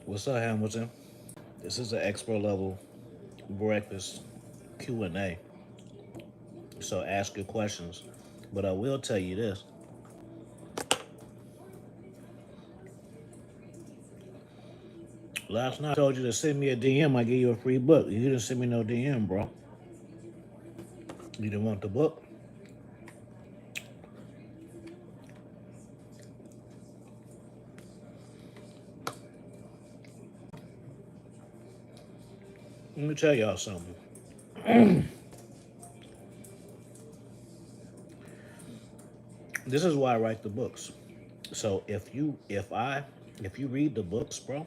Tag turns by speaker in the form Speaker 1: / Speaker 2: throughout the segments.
Speaker 1: What's up, Hamilton? This is an expert level breakfast Q&A. So ask your questions. But I will tell you this. Last night I told you to send me a DM. I give you a free book. You didn't send me no DM, bro. You didn't want the book? Let me tell y'all something. This is why I write the books. So if you read the books, bro,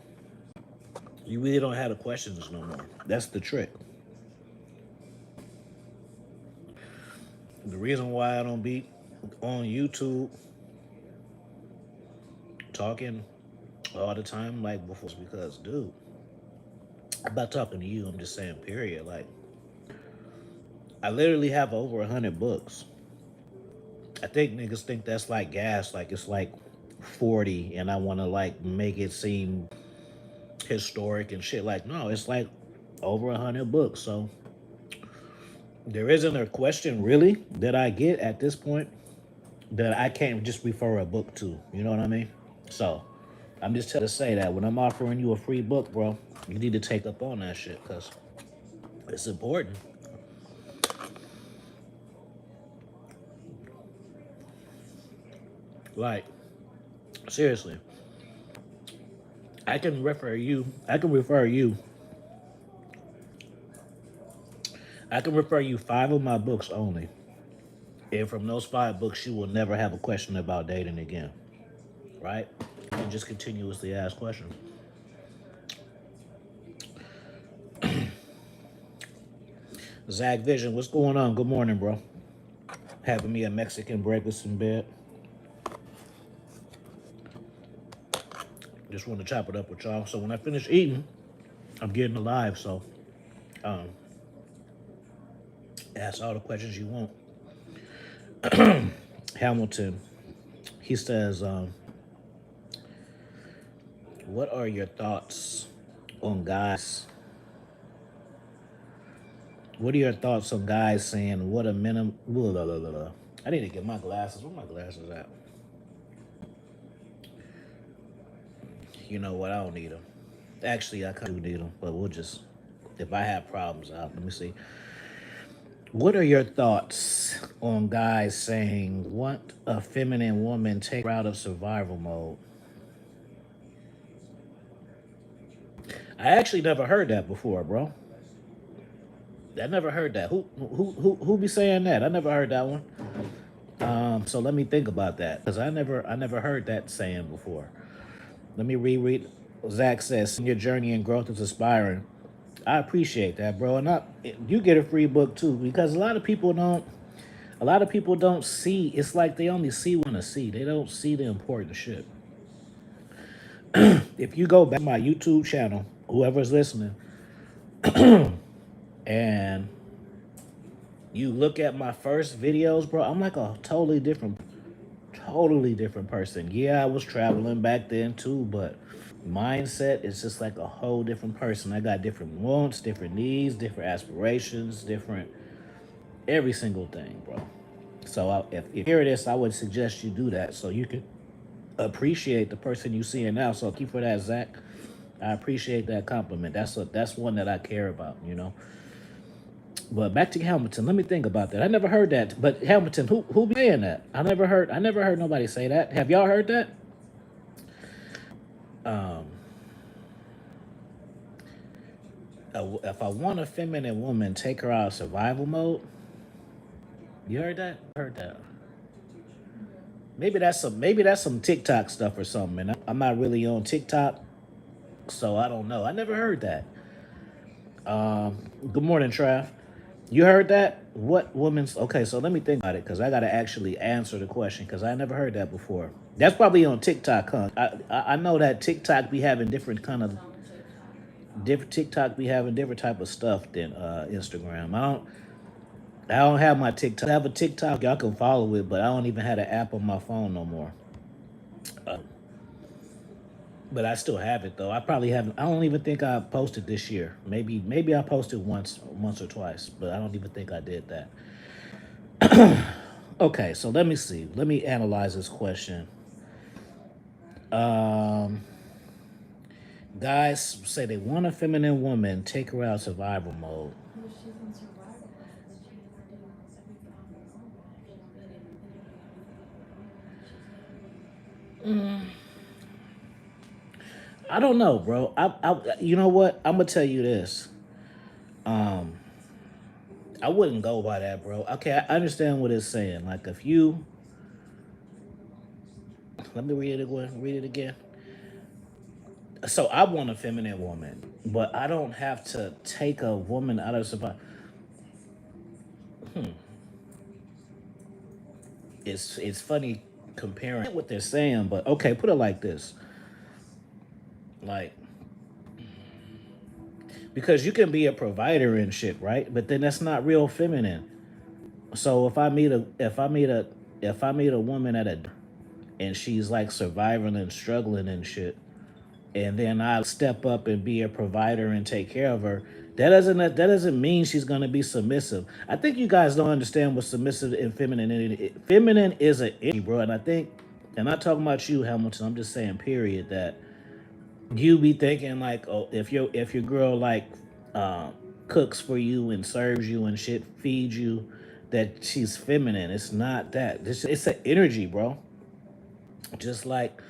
Speaker 1: you really don't have the questions no more. That's the trick. The reason why I don't be on YouTube talking all the time like before is because, dude, I'm not talking to you. I'm just saying, period. Like, I literally have over 100 books. I think niggas think that's like gas. Like it's like 40, and I want to like make it seem historic and shit. Like, no, it's like over 100 books. So there isn't a question really that I get at this point that I can't just refer a book to. You know what I mean? So I'm just trying to say that when I'm offering you a free book, bro, you need to take up on that shit because it's important. Like, seriously, I can refer you. I can refer you. I can refer you 5 of my books only. And from those 5 books, you will never have a question about dating again. Right? And just continuously ask questions. Zach Vision, what's going on? Good morning, bro. Having me a Mexican breakfast in bed. Just want to chop it up with y'all. So when I finish eating, I'm getting alive. So um, ask all the questions you want. Hamilton, he says, what are your thoughts on guys? What are your thoughts on guys saying what a minimum? I need to get my glasses. Where my glasses at? You know what? I don't need them. Actually, I kind of need them, but we'll just. If I have problems, let me see. What are your thoughts on guys saying what a feminine woman take her out of survival mode? I actually never heard that before, bro. I never heard that. Who be saying that? I never heard that one. So let me think about that because I never heard that saying before. Let me reread. Zach says, "Your journey and growth is inspiring." I appreciate that, bro, and you get a free book too because a lot of people don't see. It's like they only see what to see. They don't see the important shit. If you go back to my YouTube channel, whoever's listening, and you look at my first videos, bro, I'm like a totally different person. Yeah, I was traveling back then too, but mindset is just like a whole different person. I got different wants, different needs, different aspirations, different every single thing, bro. So if you hear this, I would suggest you do that so you can appreciate the person you see now. So keep for that, Zach. I appreciate that compliment. That's one that I care about. But back to Hamilton. Let me think about that. I never heard that. But Hamilton, who be saying that? I never heard nobody say that. Have y'all heard that? Um, if I want a feminine woman, take her out of survival mode. You heard that? Heard that? Maybe that's some TikTok stuff or something. And I'm not really on TikTok, so I don't know. I never heard that. Good morning, Trav. You heard that? What woman's okay? So let me think about it because I got to actually answer the question because I never heard that before. That's probably on TikTok, huh? I know that TikTok be having different TikTok be having different type of stuff than Instagram. I don't have my TikTok. I have a TikTok y'all can follow it, but I don't even have the app on my phone no more. But I still have it though. I probably haven't. I don't even think I posted this year. Maybe I posted once or twice, but I don't even think I did that. Okay, so let me see. Let me analyze this question. Um, Guys say they want a feminine woman, take her out survival mode. I don't know, bro. You know what? I'm gonna tell you this. I wouldn't go by that, bro. Okay, I understand what it's saying. Like if you, let me read it again. Read it again. So I want a feminine woman, but I don't have to take a woman out of survival. It's funny comparing what they're saying, but okay, put it like this. Like because you can be a provider and shit, right? But then that's not real feminine. So if I meet a woman at a and she's like surviving and struggling and shit, and then I step up and be a provider and take care of her, that doesn't mean she's gonna be submissive. I think you guys don't understand what submissive and femininity. Feminine is an energy, bro, and I think, and I'm not talking about you, Hamilton. I'm just saying, period, that you be thinking like, oh, if your girl like cooks for you and serves you and shit, feeds you, that she's feminine. It's not that. It's an energy, bro. Just like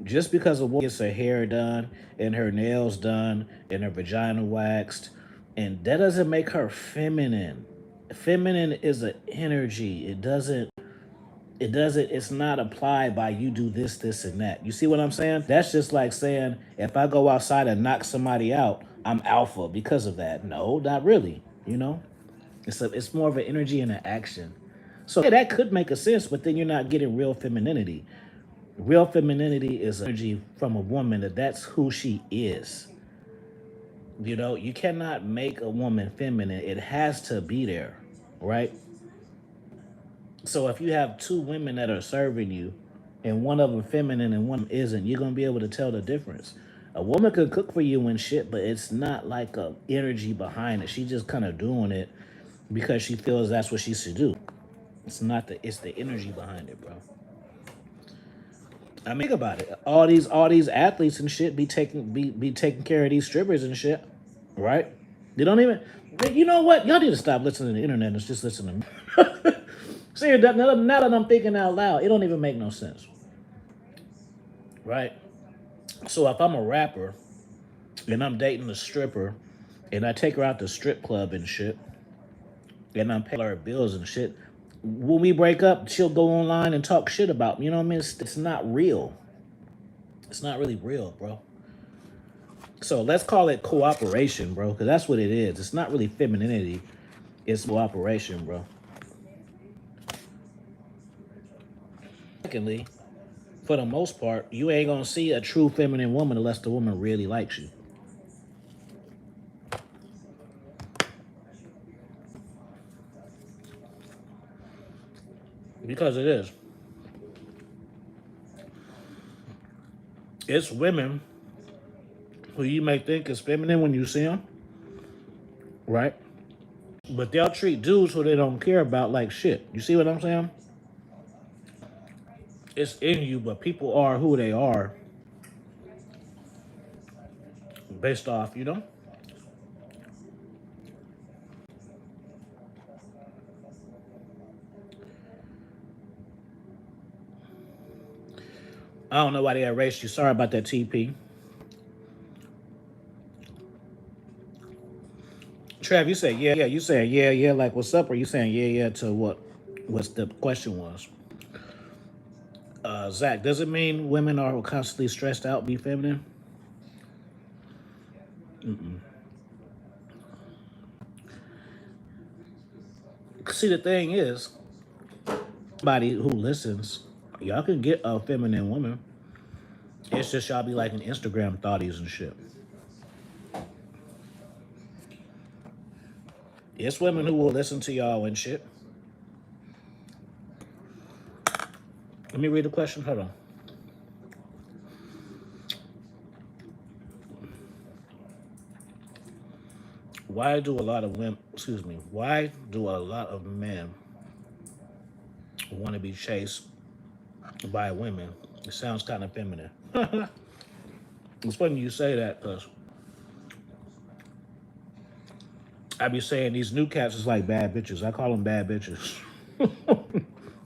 Speaker 1: just because a woman gets her hair done and her nails done and her vagina waxed, and that doesn't make her feminine. Feminine is an energy. It's not applied by you do this and that. You see what I'm saying? That's just like saying if I go outside and knock somebody out, I'm alpha because of that. No, not really. It's more of an energy and an action. So yeah, that could make a sense, but then you're not getting real femininity. Real femininity is energy from a woman that's who she is. You cannot make a woman feminine. It has to be there, right? So if you have two women that are serving you, and one of them feminine and one isn't, you're gonna be able to tell the difference. A woman could cook for you and shit, but it's not like a energy behind it. She just kind of doing it because she feels that's what she should do. It's not it's the energy behind it, bro. I mean, think about it. All these athletes and shit be taking care of these strippers and shit, right? They don't even. You know what? Y'all need to stop listening to the internet and just listen to me. See, now that I'm thinking out loud, it don't even make no sense, right? So if I'm a rapper and I'm dating a stripper and I take her out to strip club and shit, and I'm paying her bills and shit, when we break up, she'll go online and talk shit about me. You know what I mean? It's not real. It's not really real, bro. So let's call it cooperation, bro, because that's what it is. It's not really femininity. It's cooperation, bro. Secondly, for the most part, you ain't gonna see a true feminine woman unless the woman really likes you. Because it is. It's women who you may think is feminine when you see them, right? But they'll treat dudes who they don't care about like shit. You see what I'm saying? It's in you, but people are who they are based off. I don't know why they erased you. Sorry about that, TP. Trav, you say yeah, yeah. You saying yeah, yeah, like what's up? Or you saying yeah, yeah to what? What's the question was? Zach, does it mean women are constantly stressed out, be feminine? See, the thing is, somebody who listens, y'all can get a feminine woman. It's just y'all be like an Instagram thoughties and shit. It's women who will listen to y'all and shit. Let me read the question. Hold on. Why do a lot of women, excuse me, why do a lot of men want to be chased by women? It sounds kind of feminine. It's funny you say that because I be saying these new cats is like bad bitches. I call them bad bitches.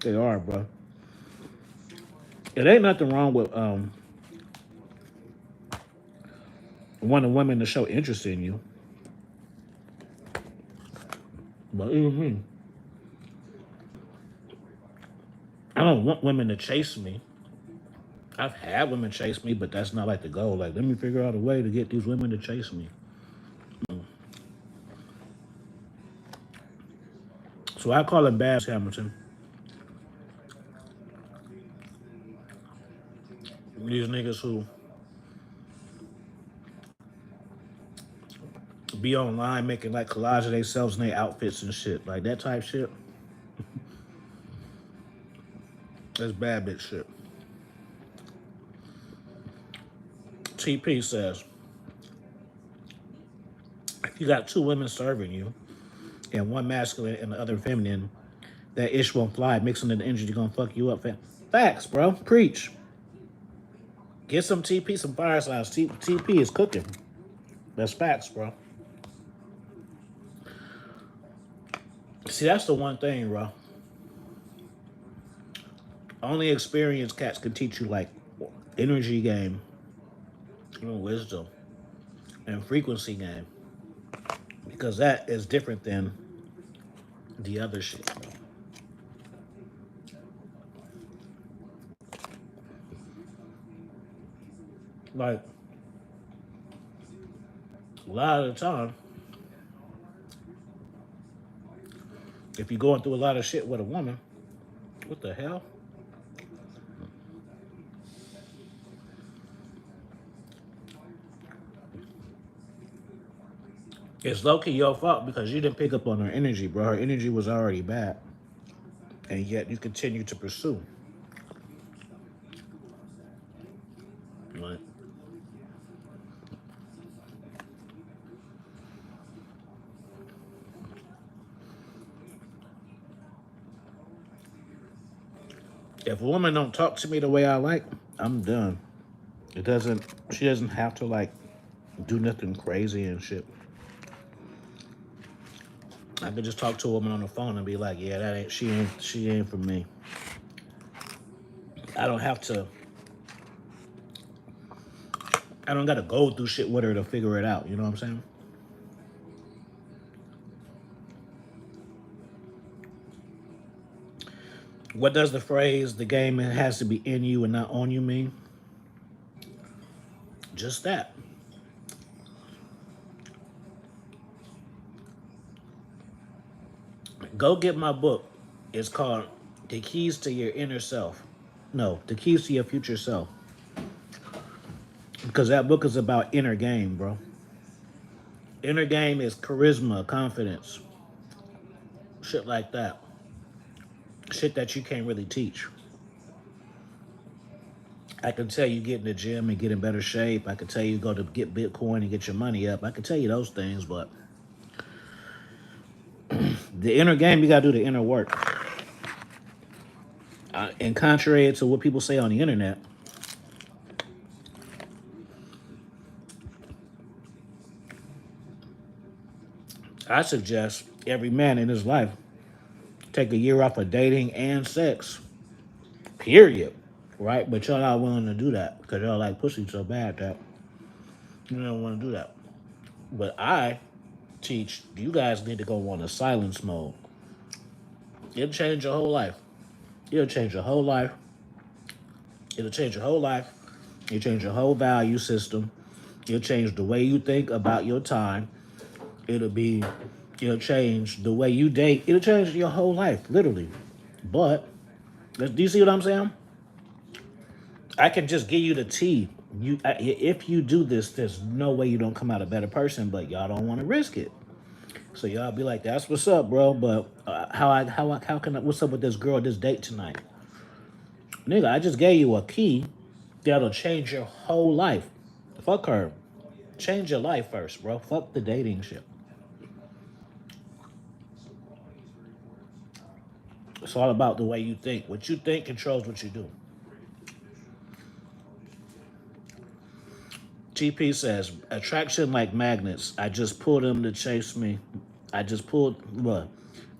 Speaker 1: They are, bro. It ain't nothing wrong with wanting women to show interest in you. But even me, I don't want women to chase me. I've had women chase me, but that's not like the goal. Like, let me figure out a way to get these women to chase me. So I call them bad Hamilton. These niggas who be online making like collage of themselves and their outfits and shit. Like that type shit. That's bad bitch shit. TP says, if you got two women serving you and one masculine and the other feminine, that ish won't fly. Mixing in the energy gonna fuck you up. Facts, bro. Preach. Get some TP, some fire signs. TP is cooking. That's facts, bro. See, that's the one thing, bro. Only experienced cats can teach you like energy game, wisdom, and frequency game. Because that is different than the other shit. Like, a lot of the time, if you're going through a lot of shit with a woman, what the hell? It's low-key your fault because you didn't pick up on her energy, bro. Her energy was already bad. And yet you continue to pursue. Right? If a woman don't talk to me the way I like, I'm done. She doesn't have to like do nothing crazy and shit. I could just talk to a woman on the phone and be like, yeah, she ain't for me. I don't have to, I don't gotta go through shit with her to figure it out, you know what I'm saying? What does the phrase, the game has to be in you and not on you mean? Just that. Go get my book. It's called The Keys to Your Inner Self. No, The Keys to Your Future Self. Because that book is about inner game, bro. Inner game is charisma, confidence, shit like that. Shit that you can't really teach. I can tell you get in the gym and get in better shape. I can tell you go to get Bitcoin and get your money up. I can tell you those things, but the inner game, you gotta do the inner work. And contrary to what people say on the internet, I suggest every man in his life take a year off of dating and sex. Period. Right? But y'all not willing to do that because y'all like pussy so bad that you don't want to do that. But I teach you guys need to go on a silence mode. It'll change your whole life. It'll change your whole life. It'll change your whole life. It'll change your whole value system. It'll change the way you think about your time. It'll be, it'll change the way you date. It'll change your whole life, literally. But, do you see what I'm saying? I can just give you the tea. If you do this, there's no way you don't come out a better person, but y'all don't want to risk it. So y'all be like, "That's what's up, bro." But how can I, what's up with this girl, this date tonight, nigga? I just gave you a key that'll change your whole life. Fuck her. Change your life first, bro. Fuck the dating shit. It's all about the way you think. What you think controls what you do. TP says, attraction like magnets. I just pull them to chase me. I just pulled what?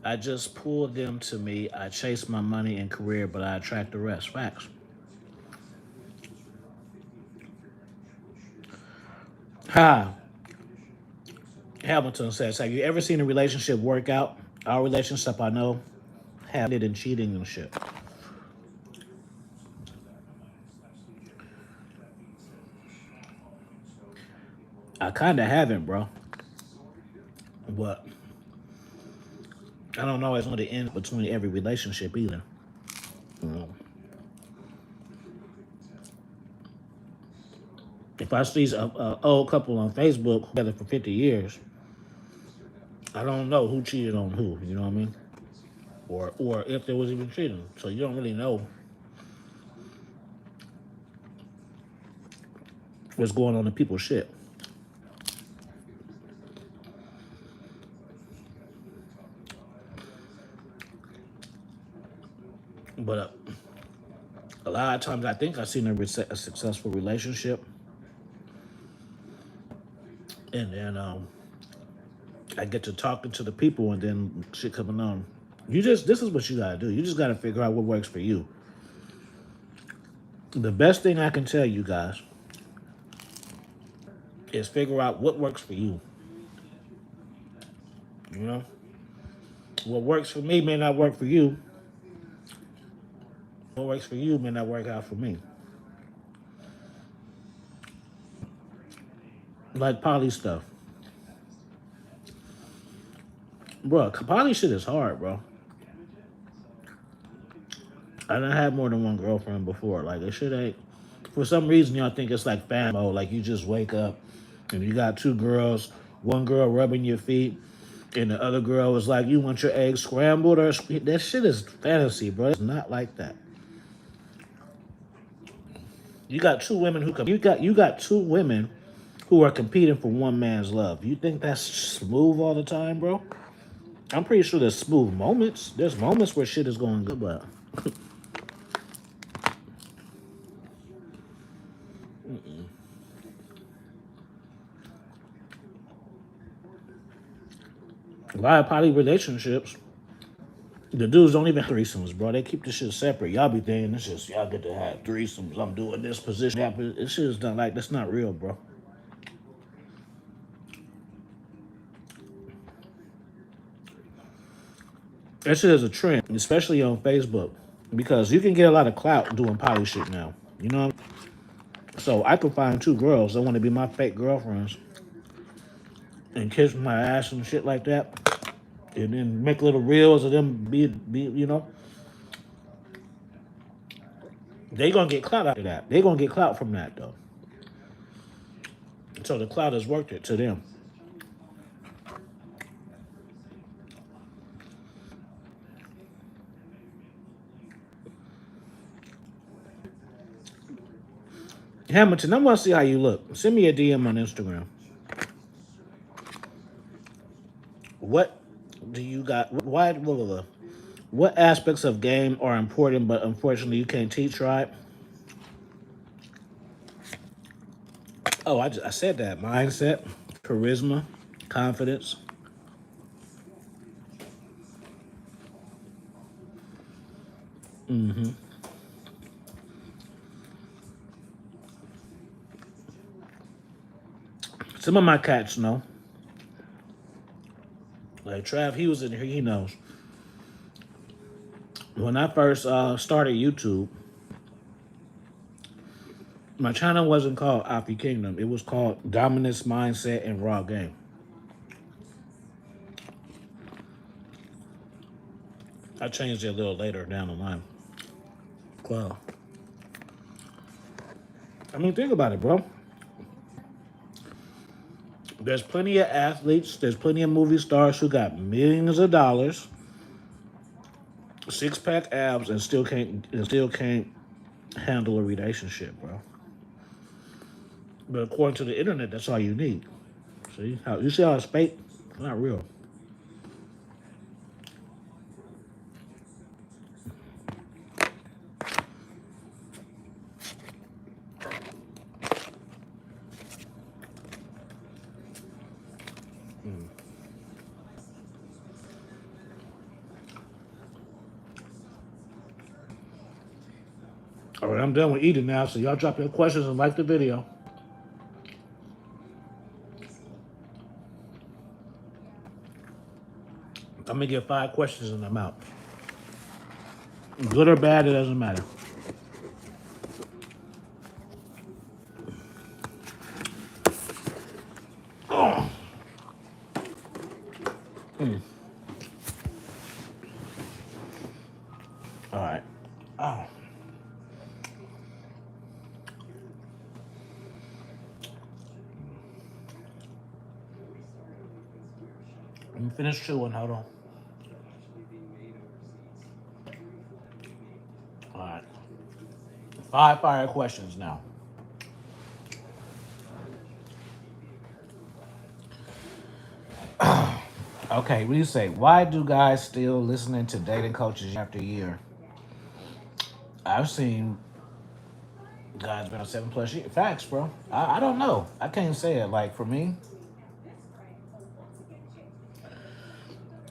Speaker 1: I just pull them to me. I chase my money and career, but I attract the rest. Facts. Ha. Hamilton says, have you ever seen a relationship work out? Our relationship, I know, have it in cheating and shit. I kind of haven't, bro. But I don't always know the end between every relationship either. You know? If I see a old couple on Facebook together for 50 years, I don't know who cheated on who. You know what I mean? Or if there was even cheating. So you don't really know what's going on in people's shit. But a lot of times I think I've seen a successful relationship, and then I get to talking to the people, and then shit coming on. This is what you gotta do. You just gotta figure out what works for you. The best thing I can tell you guys is figure out what works for you. You know, what works for me may not work for you. What works for you may not work out for me. Like poly stuff, bro. Poly shit is hard, bro. I done had more than one girlfriend before. Like it shit ain't. For some reason, y'all think it's like fan mode. Like you just wake up and you got two girls. One girl rubbing your feet, and the other girl is like, "You want your eggs scrambled or that shit is fantasy, bro. It's not like that." You got two women who come. You got two women who are competing for one man's love. You think that's smooth all the time, bro? I'm pretty sure there's smooth moments. There's moments where shit is going good, but a lot of poly relationships, the dudes don't even have threesomes, bro. They keep this shit separate. Y'all be thinking it's just y'all get to have threesomes. I'm doing this position. Yeah, but this shit is not like that's not real, bro. That shit is a trend, especially on Facebook, because you can get a lot of clout doing poly shit now. You know, so I could find two girls that want to be my fake girlfriends and kiss my ass and shit like that, and then make little reels of them be you know, they gonna get clout after that. They gonna get clout from that though. So the clout has worked it to them. Hamilton, I want to see how you look. Send me a DM on Instagram. What do you got? Why? Blah, blah, blah. What aspects of game are important, but unfortunately you can't teach right? Oh, I said that. Mindset, charisma, confidence. Some of my cats know. Like Trav, he was in here. He knows. When I first started YouTube, my channel wasn't called Afi Kingdom. It was called Dominance Mindset and Raw Game. I changed it a little later down the line. Well, I mean, think about it, bro. There's plenty of athletes, there's plenty of movie stars who got millions of dollars, six pack abs, and still can't handle a relationship, bro. But according to the internet, that's all you need. See how it's fake? It's not real. All right, I'm done with eating now, so y'all drop your questions and like the video. I'm gonna get 5 questions and I'm out. Good or bad, it doesn't matter. All right. Oh. Let me finish chewing. Hold on. All right. 5 fire questions now. Okay, what do you say? Why do guys still listening to dating coaches after year? I've seen guys been on 7+ years. Facts, bro. I don't know. I can't say it. Like for me,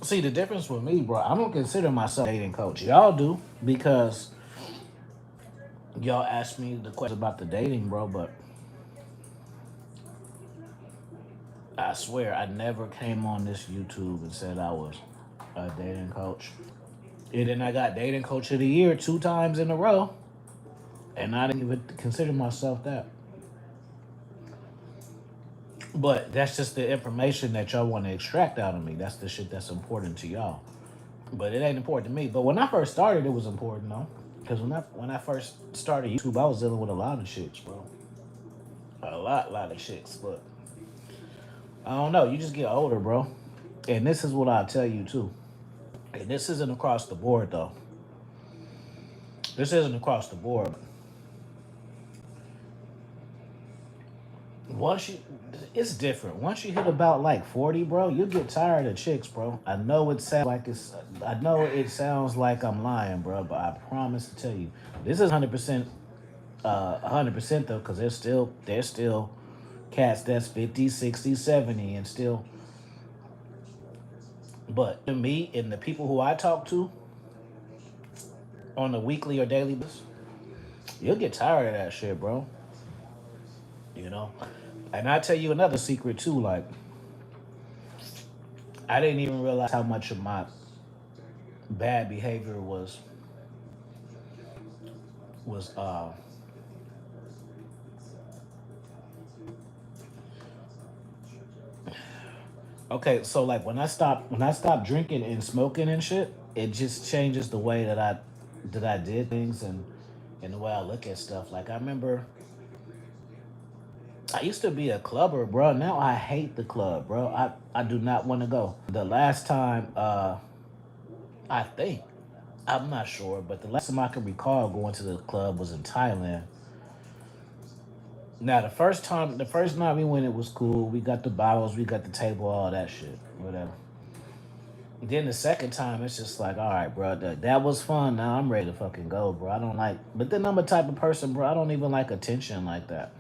Speaker 1: see the difference with me, bro. I don't consider myself a dating coach. Y'all do because y'all asked me the question about the dating, bro. But I swear I never came on this YouTube and said I was a dating coach. And then I got dating coach of the year 2 times in a row. And I didn't even consider myself that. But that's just the information that y'all want to extract out of me. That's the shit that's important to y'all. But it ain't important to me. But when I first started, it was important though. Because when I first started YouTube, I was dealing with a lot of chicks, bro. A lot of chicks. But I don't know. You just get older, bro. And this is what I'll tell you too. And this isn't across the board though. This isn't across the board. Once you, it's different. Once you hit about like 40, bro, you get tired of chicks, bro. I know it sounds like I'm lying, bro, but I promise to tell you, this is 100%, 100% though, because there's still cats that's 50, 60, 70, and still. But to me and the people who I talk to on a weekly or daily basis, you'll get tired of that shit, bro. You know, and I tell you another secret too. Like, I didn't even realize how much of my bad behavior was okay. So like when I stopped drinking and smoking and shit, it just changes the way that I did things and the way I look at stuff. Like I remember I used to be a clubber, bro. Now I hate the club, bro. I do not want to go. The last time I think I'm not sure, but the last time I can recall going to the club was in Thailand. Now the first night we went, it was cool. We got the bottles, we got the table, all that shit, whatever. Then the second time, it's just like, all right, bro, that was fun. Now I'm ready to fucking go, bro. I don't like, but then I'm a type of person, bro. I don't even like attention like that.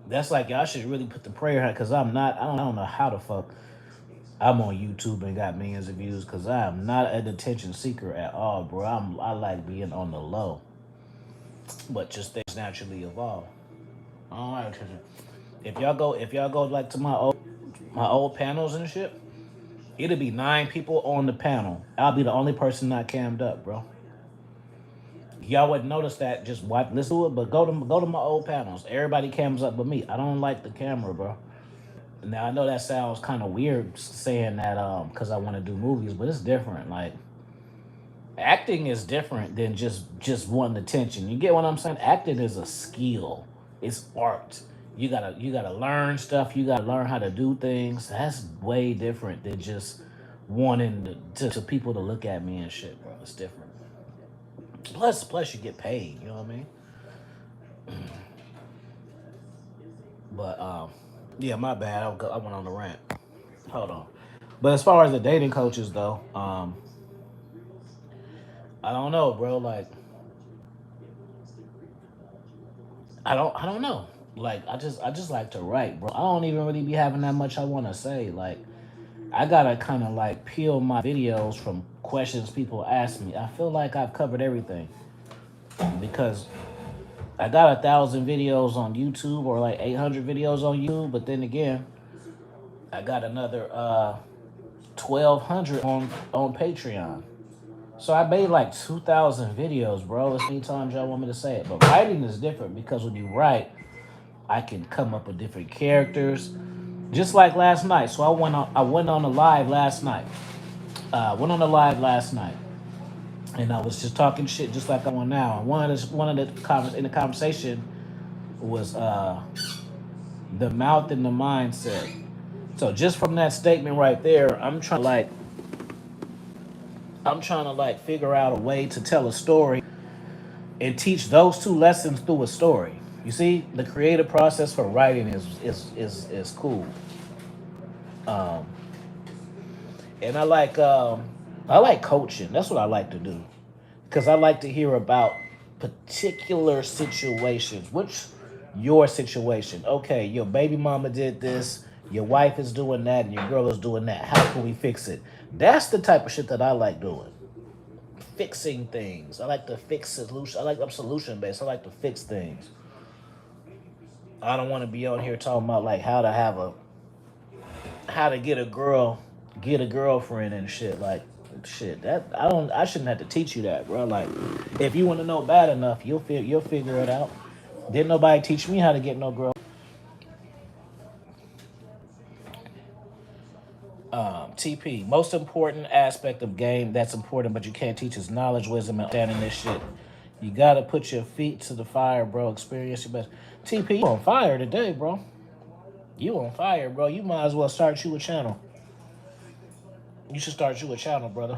Speaker 1: That's like y'all should really put the prayer because I'm not. I don't know how the fuck I'm on YouTube and got millions of views because I am not an attention seeker at all, bro. I like being on the low, but just things naturally evolve. I don't like attention. If y'all go like to my old panels and shit, it'll be 9 people on the panel. I'll be the only person not cammed up, bro. Y'all wouldn't notice that. Just watch, listen to it, but go to my old panels. Everybody cams up but me. I don't like the camera, bro. Now I know that sounds kind of weird saying that because I want to do movies, but it's different. Like acting is different than just wanting attention. You get what I'm saying? Acting is a skill. It's art. You gotta learn stuff. You gotta learn how to do things. That's way different than just wanting to people to look at me and shit, bro. It's different. Plus you get paid. You know what I mean? But yeah, my bad. I went on the rant. Hold on. But as far as the dating coaches though, I don't know, bro. Like I don't know. Like I just like to write, bro. I don't even really be having that much I want to say. Like I gotta kind of like peel my videos from questions people ask me. I feel like I've covered everything because I got 1,000 videos on YouTube or like 800 videos on YouTube, but then again, I got another 1,200 on Patreon. So I made like 2,000 videos, bro. As many times y'all want me to say it, but writing is different because when you write, I can come up with different characters. Just like last night. So I went on a live last night. Went on a live last night, and I was just talking shit just like I'm on now. And one of the in the conversation was the mouth and the mindset. So just from that statement right there, I'm trying to like figure out a way to tell a story and teach those two lessons through a story. You see, the creative process for writing is cool. Um, and I like coaching. That's what I like to do because I like to hear about particular situations. Which your situation? Okay, your baby mama did this, your wife is doing that, and your girl is doing that. How can we fix it? That's the type of shit that I like doing. Fixing things. I like to fix solution. I'm solution based. I like to fix things. I don't want to be on here talking about like how to get a girlfriend and shit. Like shit that I shouldn't have to teach you that, bro. Like if you want to know bad enough, you'll figure it out. Didn't nobody teach me how to get no girl. TP, most important aspect of game that's important, but you can't teach is knowledge, wisdom, and understanding this shit. You gotta put your feet to the fire, bro. Experience your best. TP, you on fire today, bro. You on fire, bro. You might as well start you a channel. You should start you a channel, brother.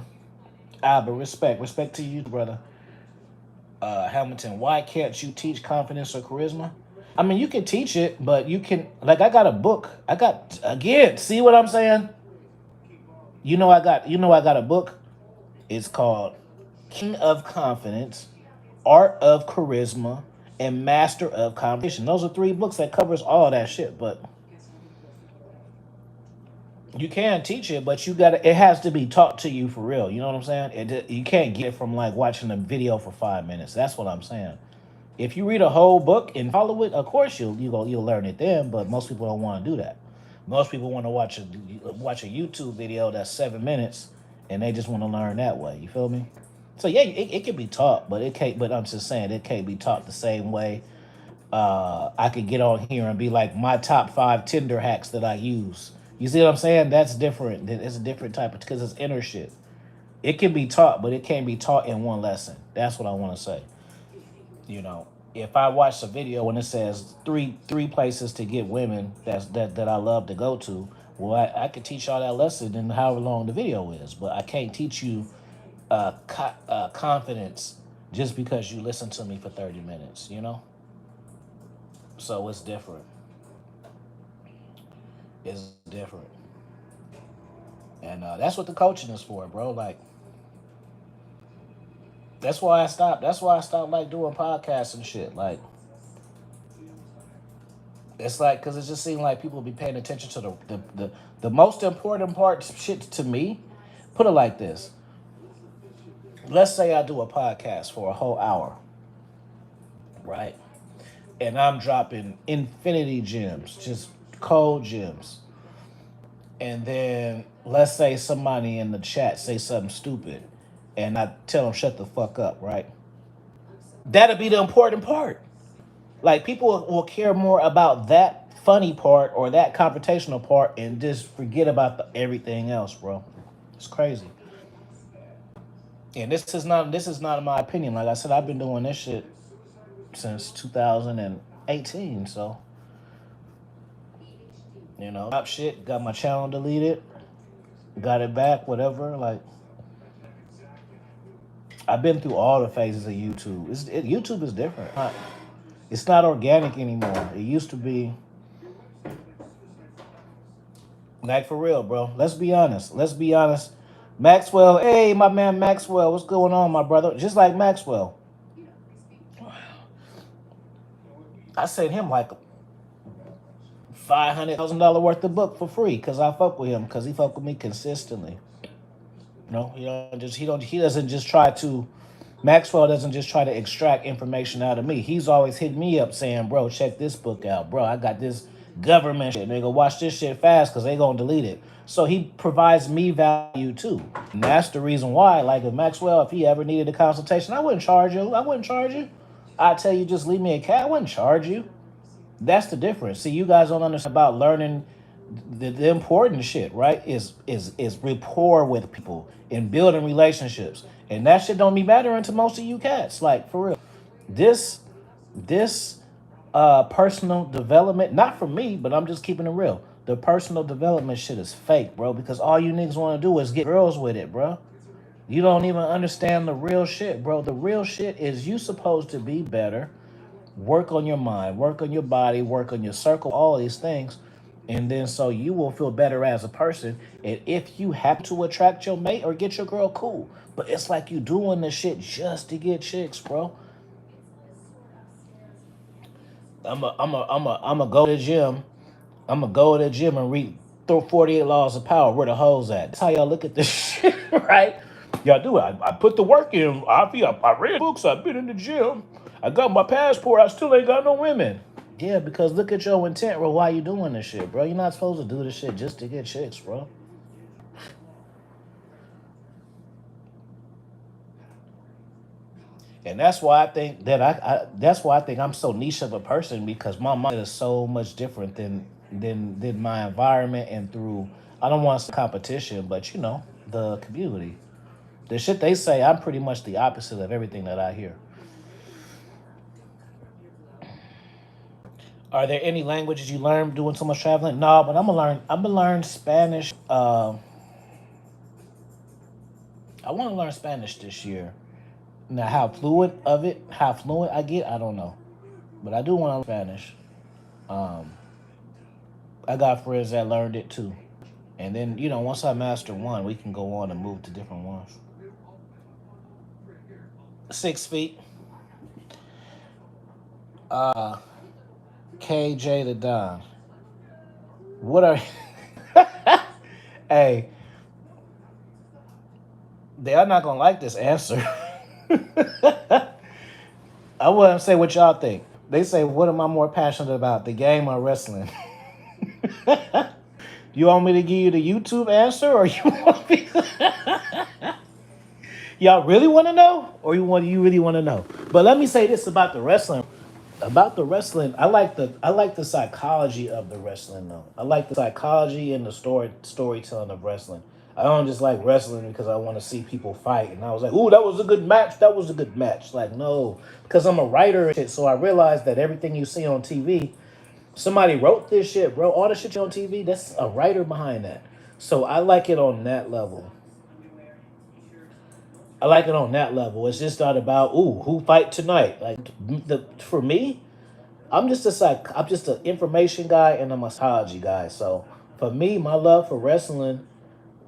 Speaker 1: But respect to you, brother. Hamilton, why can't you teach confidence or charisma? I mean, you can teach it, but you can like I got a book. I got again. See what I'm saying? I got a book. It's called King of Confidence, Art of Charisma, and Master of Conversation. Those are three books that covers all that shit. But you can teach it, but it has to be taught to you for real. You know what I'm saying? You can't get it from like watching a video for 5 minutes. That's what I'm saying. If you read a whole book and follow it, of course you'll learn it then. But most people don't want to do that. Most people want to watch a YouTube video that's 7 minutes, and they just want to learn that way. You feel me? So yeah, it can be taught, but it can't. But I'm just saying it can't be taught the same way. I could get on here and be like my top five Tinder hacks that I use. You see what I'm saying? That's different. It's a different type of because it's inner shit. It can be taught, but it can't be taught in one lesson. That's what I want to say. If I watch a video and it says three places to get women that I love to go to, well, I could teach y'all that lesson in however long the video is, but I can't teach you confidence just because you listen to me for 30 minutes. So it's different. It's different, and that's what the coaching is for, bro. Like that's why I stopped. That's why I stopped like doing podcasts and shit. Like it's like because it just seemed like people be paying attention to the most important part shit to me. Put it like this: let's say I do a podcast for a whole hour, right? And I'm dropping infinity gems, just cold gems. And then let's say somebody in the chat say something stupid, and I tell them shut the fuck up, right? That'll be the important part. Like people will care more about that funny part or that confrontational part and just forget about everything else, bro. It's crazy. And this is not my opinion. Like I said, I've been doing this shit since 2018. So top shit. Got my channel deleted. Got it back. Whatever. Like I've been through all the phases of YouTube. YouTube is different. It's not organic anymore. It used to be like for real, bro. Let's be honest. Let's be honest. Maxwell, hey, my man Maxwell, what's going on, my brother? Just like Maxwell, I sent him like $500,000 worth of book for free because I fuck with him because he fuck with me consistently. No, he doesn't just try to Maxwell doesn't just try to extract information out of me. He's always hitting me up saying, "Bro, check this book out, bro. I got this government shit. They go watch this shit fast because they gonna delete it." So he provides me value too, and that's the reason why. Like if Maxwell, if he ever needed a consultation, I wouldn't charge you. I wouldn't charge you. I'd tell you just leave me a cat. I wouldn't charge you. That's the difference. See, you guys don't understand about learning the important shit, right? Is rapport with people and building relationships. And that shit don't be mattering to most of you cats. Like for real. This this personal development, not for me, but I'm just keeping it real. The personal development shit is fake, bro, because all you niggas want to do is get girls with it, bro. You don't even understand the real shit, bro. The real shit is you supposed to be better, work on your mind, work on your body, work on your circle, all these things. And then so you will feel better as a person. And if you have to attract your mate or get your girl, cool. But it's like you doing this shit just to get chicks, bro. I'm a go to the gym. I'm gonna go to the gym and read through 48 laws of power. Where the hoes at? That's how y'all look at this shit, right? Y'all do it. I put the work in. I read books. I've been in the gym. I got my passport. I still ain't got no women. Yeah, because look at your intent, bro. Why you doing this shit, bro? You're not supposed to do this shit just to get chicks, bro. And that's why I think that that's why I think I'm so niche of a person because my mind is so much different than my environment and through I don't want to say competition, but the community. The shit they say, I'm pretty much the opposite of everything that I hear. Are there any languages you learn doing so much traveling? No, but I'm gonna learn Spanish. I want to learn Spanish this year. Now, how fluent I get, I don't know, but I do want to learn Spanish. Um, I got friends that learned it too, and then once I master one, we can go on and move to different ones. 6 feet. KJ the Don. What are? Hey, they are not gonna like this answer. I wouldn't say what y'all think. They say, "What am I more passionate about, the game or wrestling?" You want me to give you the YouTube answer, or you want me? Y'all really want to know, or you really want to know? But let me say this about the wrestling. About the wrestling, I like the psychology of the wrestling though. I like the psychology and the storytelling of wrestling. I don't just like wrestling because I want to see people fight. And I was like, "Ooh, that was a good match. That was a good match." Like, no, because I'm a writer and shit. So I realized that everything you see on TV, somebody wrote this shit, bro. All the shit you on TV, that's a writer behind that. So I like it on that level. I like it on that level. It's just not about who fight tonight. Like for me, I'm just an information guy and a psychology guy. So for me, my love for wrestling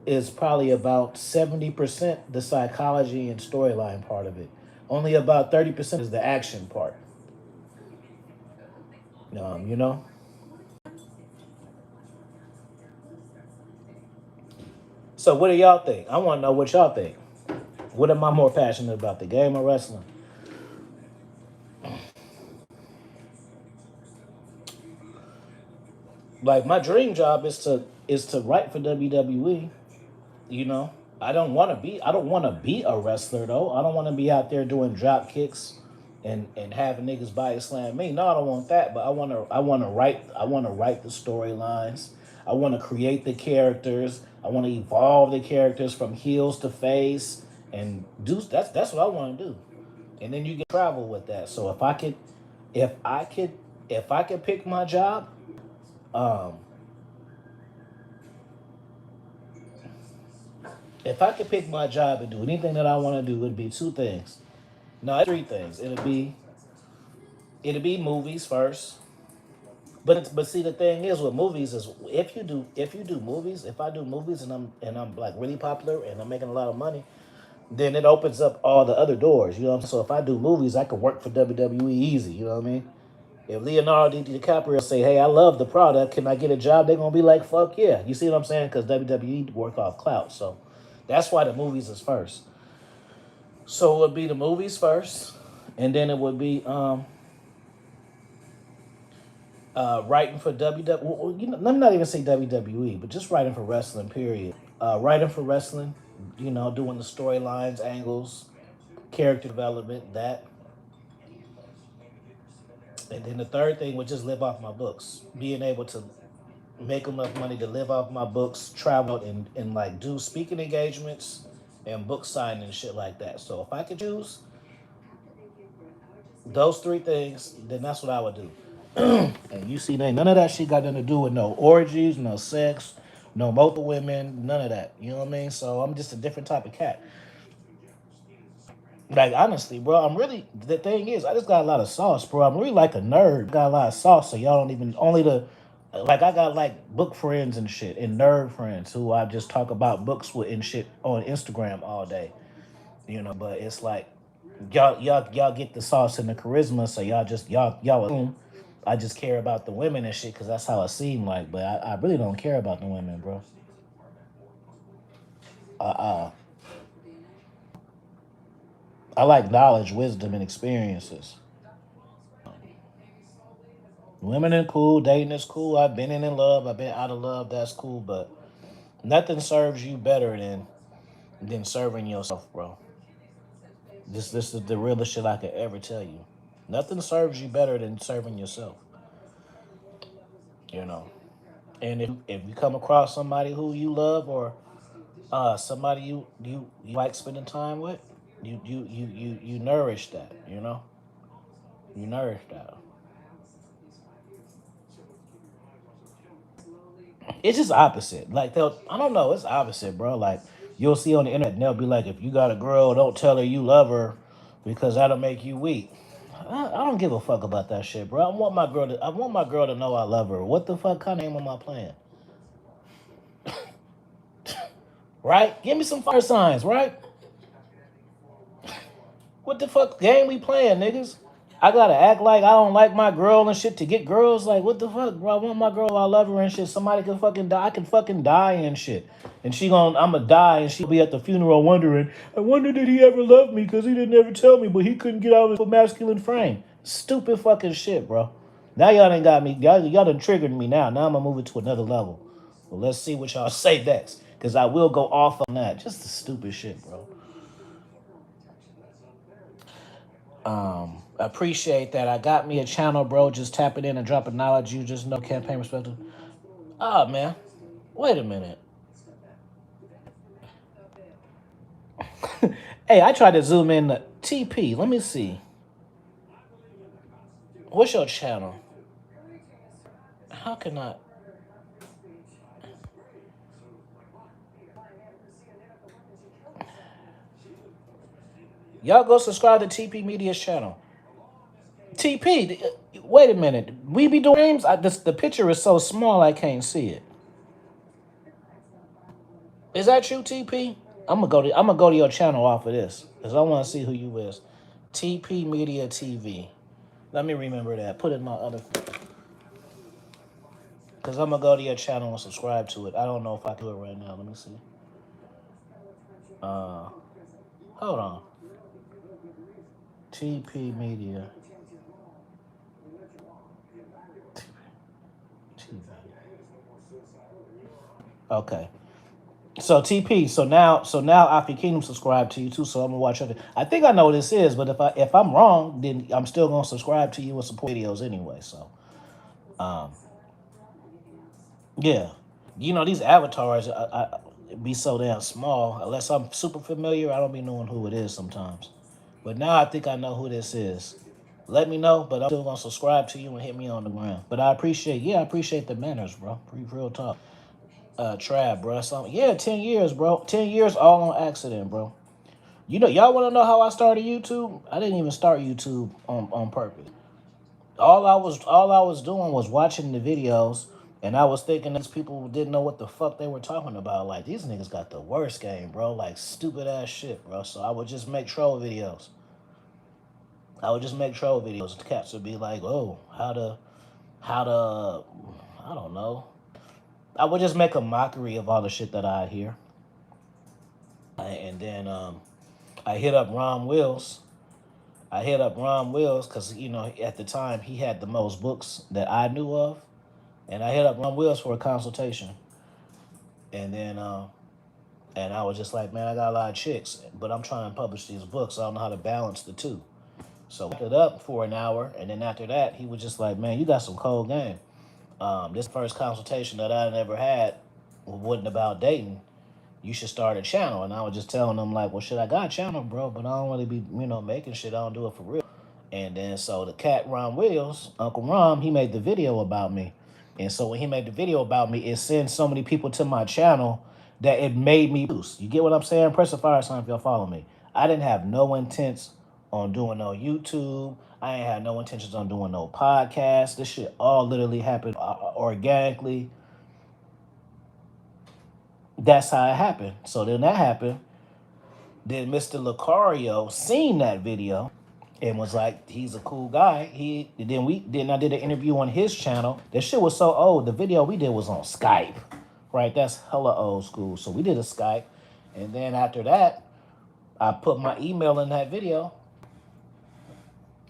Speaker 1: is probably about 70% the psychology and storyline part of it. Only about 30% is the action part. You know. So what do y'all think? I want to know what y'all think. What am I more passionate about, the game or wrestling? Like my dream job is to write for WWE. You know, I don't want to be a wrestler though. I don't want to be out there doing drop kicks and having niggas body slam me. No, I don't want that. But I want to write the storylines. I want to create the characters. I want to evolve the characters from heels to face and do that's what I want to do. And then you get travel with that. So if I could if I could pick my job, um if I could pick my job and do anything that I want to do, it'd be two things. No, three things. It'd be movies first. But see the thing is with movies is if you do movies, if I do movies and I'm like really popular and I'm making a lot of money, then it opens up all the other doors. You know what I'm saying? So if I do movies, I can work for WWE easy. You know what I mean? If Leonardo DiCaprio say, "Hey, I love the product. Can I get a job?" They're gonna be like, "Fuck yeah!" You see what I'm saying? Because WWE work off clout, so that's why the movies is first. So it would be the movies first, and then it would be writing for WWE. Well, you know, let me not even say WWE, but just writing for wrestling. Period. Writing for wrestling. You know, doing the storylines, angles, character development, that. And then the third thing would just live off my books. Being able to make enough money to live off my books, travel and like do speaking engagements and book signing and shit like that. So if I could choose those three things, then that's what I would do. And you see, none of that shit got nothing to do with no orgies, no sex, no multiple women, none of that. You know what I mean? So I'm just a different type of cat. Like honestly, bro, I'm really the thing is I just got a lot of sauce, bro. I'm really like a nerd. Got a lot of sauce, so y'all don't even only the like I got like book friends and shit and nerd friends who I just talk about books with and shit on Instagram all day. You know, but it's like y'all get the sauce and the charisma, so y'all assume I just care about the women and shit because that's how it seemed like. But I really don't care about the women, bro. Uh, I like knowledge, wisdom, and experiences. Women are cool, dating is cool. I've been in love, I've been out of love. That's cool, but nothing serves you better than serving yourself, bro. This is the realest shit I could ever tell you. Nothing serves you better than serving yourself. You know. And if you come across somebody who you love or somebody you like spending time with, you nourish that. You know, you nourish that. It's just opposite. Like they'll, I don't know, it's opposite, bro. Like you'll see on the internet, and they'll be like, if you got a girl, don't tell her you love her because that'll make you weak. I don't give a fuck about that shit, bro. I want my girl to know I love her. What the fuck kind of game am I playing? Right? Give me some fire signs, right? What the fuck game we playing, niggas? I gotta act like I don't like my girl and shit to get girls. Like, what the fuck, bro? I want my girl, I love her and shit. Somebody can fucking die. I can fucking die and shit. And I'ma die and she'll be at the funeral wondering, I wonder did he ever love me because he didn't ever tell me, but he couldn't get out of his masculine frame. Stupid fucking shit, bro. Now y'all done got me, y'all done triggered me now. Now I'm gonna move it to another level. Well, let's see what y'all say next. Because I will go off on that. Just the stupid shit, bro. Appreciate that. I got me a channel, bro. Just tapping in and dropping knowledge. You just know campaign perspective. Ah, man. Wait a minute. Hey, I tried to zoom in the TP. Let me see. What's your channel? How can I? Y'all go subscribe to TP Media's channel. TP, wait a minute. We be doing games? The picture is so small I can't see it. Is that you, TP? I'm gonna go to your channel off of this because I want to see who you is. TP Media TV. Let me remember that. Put it in my other. Because I'm going to go to your channel and subscribe to it. I don't know if I can do it right now. Let me see. Uh, Hold on. TP Media. TV. Okay. So TP. So now Afi Kingdom subscribe to you too. So I'm gonna watch it. I think I know what this is, but if I'm wrong, then I'm still gonna subscribe to you and support videos anyway. So yeah, you know these avatars be so damn small. Unless I'm super familiar, I don't be knowing who it is sometimes. But now I think I know who this is. Let me know, but I'm still gonna subscribe to you and hit me on the ground. But I appreciate the manners, bro. Real talk. Trab, bro. Yeah, 10 years, bro. 10 years all on accident, bro. You know, y'all want to know how I started YouTube? I didn't even start YouTube on purpose. All I was doing was watching the videos, and I was thinking these people didn't know what the fuck they were talking about. Like these niggas got the worst game, bro. Like stupid ass shit, bro. So I would just make troll videos. I would just make troll videos. Cats would be like, "Oh, how to, I don't know." I would just make a mockery of all the shit that I hear, and then I hit up Ron Wills. I hit up Ron Wills because at the time he had the most books that I knew of, and I hit up Ron Wills for a consultation, and then and I was just like, man, I got a lot of chicks, but I'm trying to publish these books. So I don't know how to balance the two. So we wrapped it up for an hour, and then after that, he was just like, man, you got some cold game. This first consultation that I never had wasn't about dating. You should start a channel. And I was just telling him like, well, shit, I got a channel, bro, but I don't really be, making shit. I don't do it for real. And then so the cat Ron Wills, Uncle Ron, he made the video about me. And so when he made the video about me, it sent so many people to my channel that it made me boost. You get what I'm saying? Press the fire sign if y'all follow me. I didn't have no intents on doing no YouTube. I ain't had no intentions on doing no podcast. This shit all literally happened organically. That's how it happened. So then that happened. Then Mr. Lucario seen that video and was like, he's a cool guy. Then I did an interview on his channel. That shit was so old. The video we did was on Skype. Right? That's hella old school. So we did a Skype. And then after that, I put my email in that video.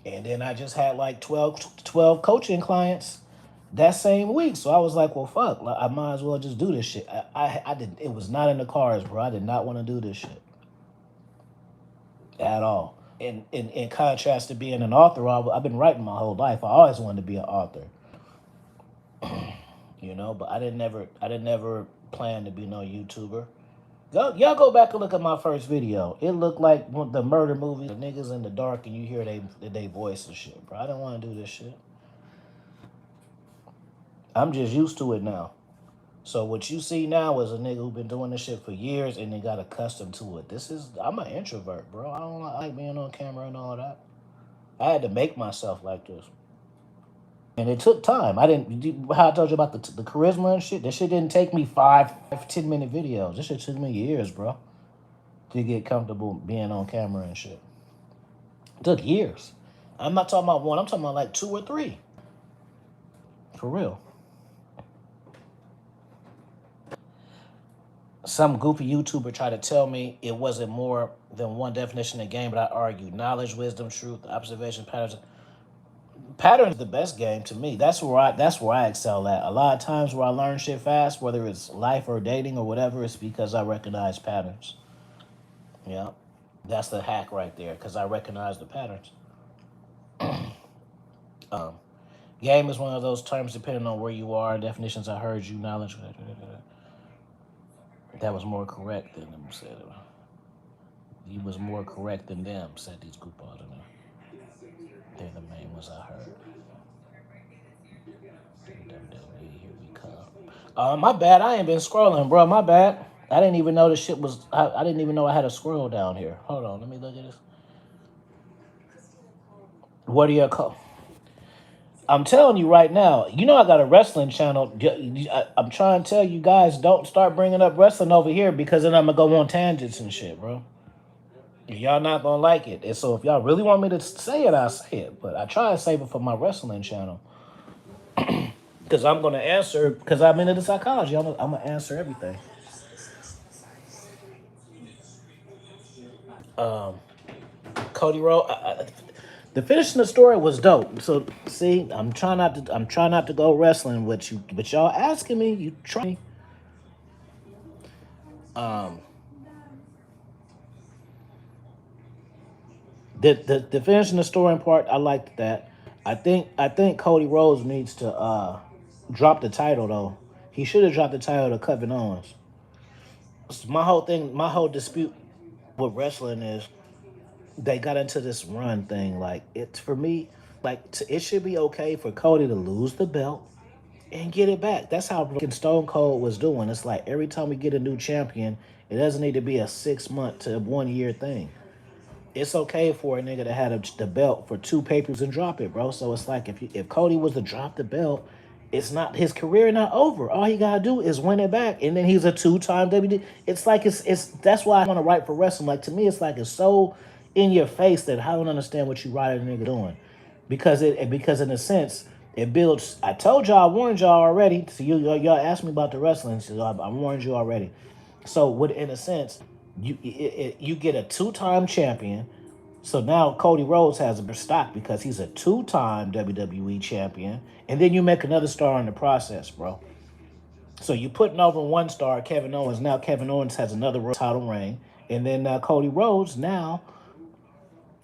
Speaker 1: And then I just had like 12 coaching clients that same week. So I was like, well, fuck, like, I might as well just do this shit. I did. It was not in the cards, bro. I did not want to do this shit at all. In contrast to being an author, I've been writing my whole life. I always wanted to be an author, but I didn't never plan to be no YouTuber. Y'all go back and look at my first video. It looked like one of the murder movies. The niggas in the dark and you hear they voice and shit, bro. I didn't want to do this shit. I'm just used to it now. So what you see now is a nigga who been doing this shit for years and then got accustomed to it. I'm an introvert, bro. I don't like being on camera and all that. I had to make myself like this. And it took time. How I told you about the charisma and shit. This shit didn't take me 10-minute videos. This shit took me years, bro, to get comfortable being on camera and shit. It took years. I'm not talking about one. I'm talking about like 2 or 3. For real. Some goofy YouTuber tried to tell me it wasn't more than one definition of game, but I argued knowledge, wisdom, truth, observation, patterns. Pattern is the best game to me. That's where I excel at. A lot of times where I learn shit fast, whether it's life or dating or whatever, it's because I recognize patterns. Yeah, that's the hack right there because I recognize the patterns. Um, Game is one of those terms depending on where you are. Definitions I heard you knowledge. That was more correct than them said. You was more correct than them, said these goofballs in there. They're the main ones I heard. Here we come. My bad. I ain't been scrolling, bro. My bad. I didn't even know this shit was. I didn't even know I had a scroll down here. Hold on. Let me look at this. What do you call? I'm telling you right now. I got a wrestling channel. I'm trying to tell you guys, don't start bringing up wrestling over here because then I'm gonna go on tangents and shit, bro. Y'all not gonna like it. And so if y'all really want me to say it, I'll say it. But I try to save it for my wrestling channel. Because I'm gonna answer, because I'm into the psychology. I'm gonna answer everything. Cody Rhodes. The finishing the story was dope. So see, I'm trying not to go wrestling with you, but y'all asking me, you try. Um, the finishing the story part, I liked that. I think Cody Rhodes needs to drop the title though. He should have dropped the title to Kevin Owens. My whole dispute with wrestling is they got into this run thing. Like it's for me, like it should be okay for Cody to lose the belt and get it back. That's how Stone Cold was doing. It's like every time we get a new champion, it doesn't need to be a 6 month to 1 year thing. It's okay for a nigga to have the belt for 2 papers and drop it, bro. So it's like if Cody was to drop the belt, it's not his career not over. All he gotta do is win it back, and then he's a 2-time WD. It's like it's that's why I want to write for wrestling. Like to me, it's like in your face that I don't understand what you riding nigga doing, because in a sense it builds. I told y'all, I warned y'all already. So y'all asked me about the wrestling, so I warned you already. So what in a sense you get a two-time champion. So now Cody Rhodes has a stock because he's a two-time WWE champion, and then you make another star in the process, bro. So you're putting over one star, Kevin Owens. Now Kevin Owens has another title reign, and then Cody Rhodes now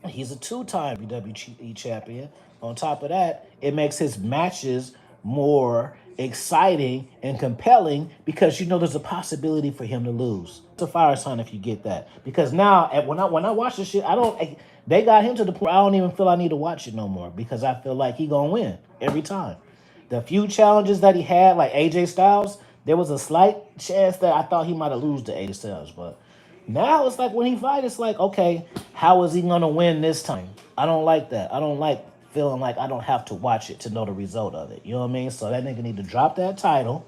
Speaker 1: he's a two-time WWE champion. On top of that, it makes his matches more exciting and compelling because you know there's a possibility for him to lose. It's a fire sign if you get that. Because now, when I watch this shit, I don't. They got him to the point I don't even feel I need to watch it no more because I feel like he gonna win every time. The few challenges that he had, like AJ Styles, there was a slight chance that I thought he might have lost to AJ Styles, but now it's like when he fight, it's like, okay, how is he gonna win this time? I don't like that. I don't like feeling like I don't have to watch it to know the result of it. You know what I mean? So that nigga need to drop that title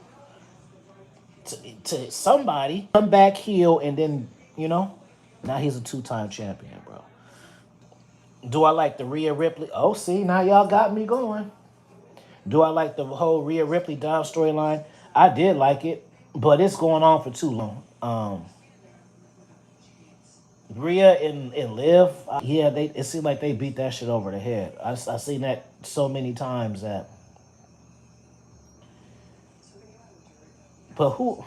Speaker 1: to somebody, come back heel, and then now he's a two-time champion, bro. Do I like the Rhea Ripley? Oh, see, now y'all got me going. Do I like the whole Rhea Ripley Dom storyline? I did like it, but it's going on for too long. Rhea and Liv, yeah, it seemed like they beat that shit over the head. I seen that so many times that. But who?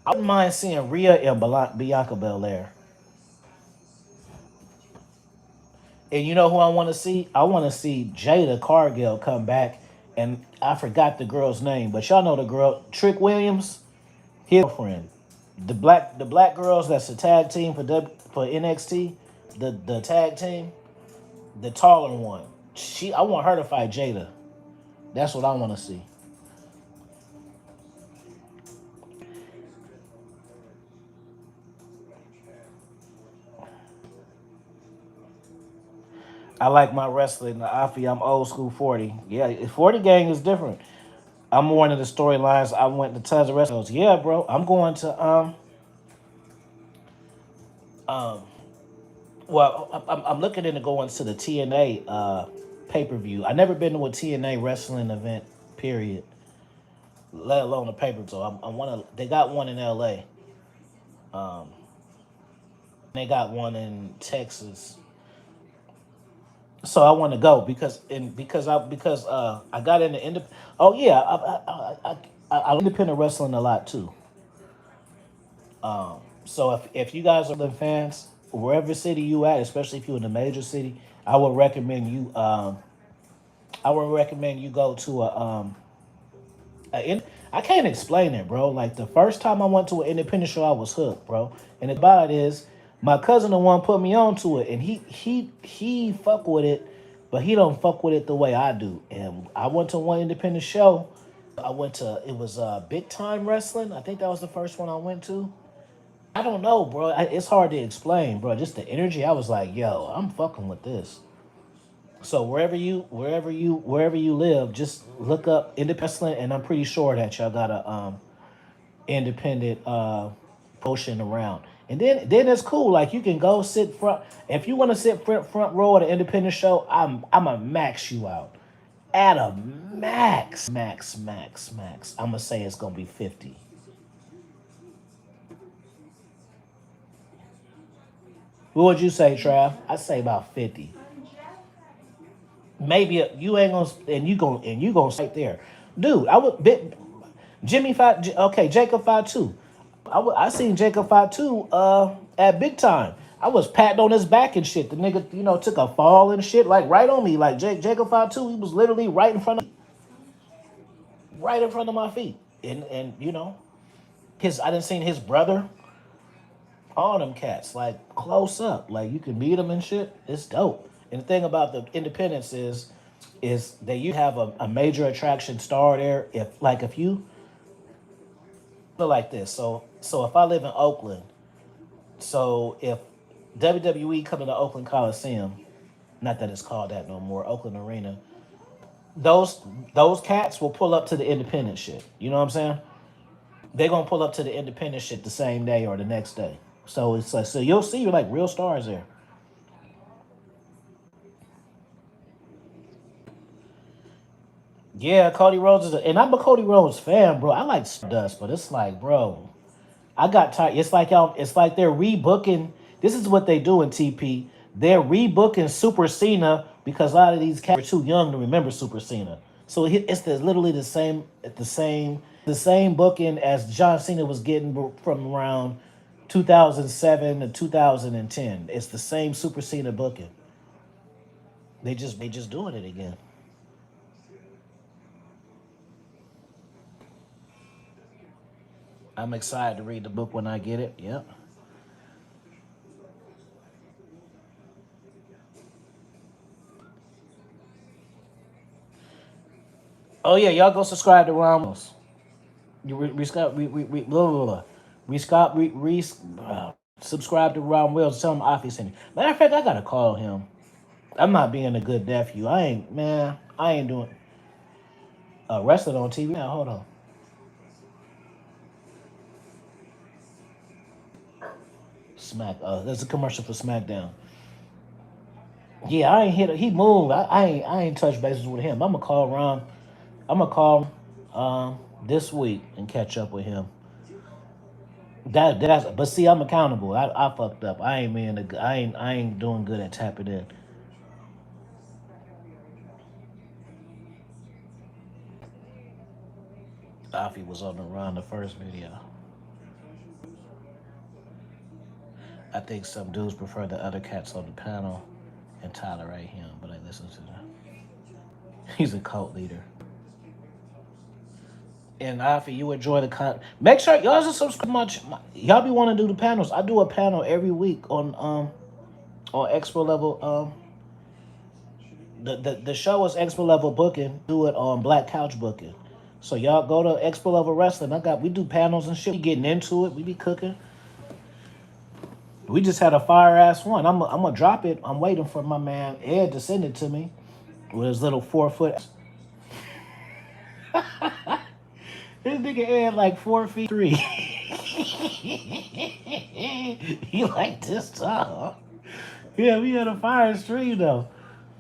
Speaker 1: I wouldn't mind seeing Rhea and Bianca Belair. And you know who I want to see? I want to see Jada Cargill come back. And I forgot the girl's name, but y'all know the girl, Trick Williams, his girlfriend. The black girls that's a tag team for NXT, the tag team, the taller one. I want her to fight Jada. That's what I want to see. I like my wrestling. I feel I'm old school 40. Yeah, 40 gang is different. I'm more into the storylines. I went to tons of wrestlers. Yeah, bro. I'm going to um well, I'm looking into going to the TNA pay per view. I never been to a TNA wrestling event. Period. Let alone a pay per view. So I want to. They got one in LA. They got one in Texas. So I want to go because I got into oh yeah, I independent wrestling a lot too. So if you guys are the fans, wherever city you at, especially if you're in a major city, I would recommend you. I would recommend you go to I can't explain it, bro. Like the first time I went to an independent show, I was hooked, bro. And the about it is, my cousin the one put me on to it, and he fuck with it, but he don't fuck with it the way I do. And I went to one independent show. I went to it was Big Time Wrestling. I think that was the first one I went to. I don't know, bro. It's hard to explain, bro. Just the energy. I was like, yo, I'm fucking with this. So wherever you live, just look up independent wrestling, and I'm pretty sure that y'all got a independent promotion around. And then it's cool. Like you can go sit front if you want to sit front row at an independent show. I'm a max you out at a max. I'm gonna say it's gonna be 50. What would you say, Trav? I say about 50. Maybe you ain't gonna and you gonna right there, dude. Jimmy fight. Okay, Jacob fight too. I seen Jacob fight too. At Big Time, I was patting on his back and shit. The nigga, took a fall and shit, like right on me. Like Jacob fight too. He was literally right in front of my feet. And his I didn't seen his brother. All them cats like close up, like you can meet them and shit. It's dope. And the thing about the Independence is that you have a major attraction star there. If you feel like this, so if I live in Oakland, so if WWE come to the Oakland Coliseum, not that it's called that no more, Oakland Arena, those those cats will pull up to the Independent shit. You know what I'm saying? They're gonna pull up to the Independent shit the same day or the next day. So it's like so you'll see like real stars there. Yeah, Cody Rhodes and I'm a Cody Rhodes fan, bro. I like Stardust, but it's like, bro, I got tired. It's like y'all. It's like they're rebooking. This is what they do in TP. They're rebooking Super Cena because a lot of these cats are too young to remember Super Cena. So literally the same booking as John Cena was getting from around 2007 to 2010. It's the same Super Cena booking. They just doing it again. I'm excited to read the book when I get it. Yep. Oh yeah, y'all go subscribe to Ramos. You re, Scott re, blah, blah, blah. Scott subscribe to Ron Wells. Tell him Afi sent you. Matter of fact, I gotta call him. I'm not being a good nephew. I ain't doing wrestling on TV. Now hold on. Smack. There's a commercial for SmackDown. Yeah, I ain't hit. He moved. I ain't touched bases with him. I'm gonna call Ron. I'm gonna call him this week and catch up with him. That's but see, I'm accountable. I fucked up. I ain't doing good at tapping in. Afi was on the run the first video. I think some dudes prefer the other cats on the panel and tolerate him, but I listen to them. He's a cult leader. And Afi, you enjoy the con. Make sure y'all just subscribe. Y'all be want to do the panels. I do a panel every week on Expo Level. The show is Expo Level Booking. Do it on Black Couch Booking. So y'all go to Expo Level Wrestling. We do panels and shit. We getting into it. We be cooking. We just had a fire ass one. I'm gonna drop it. I'm waiting for my man Ed to send it to me with his little 4 foot. This nigga Ed like 4 feet three. He like this tall. Yeah, we had a fire stream though.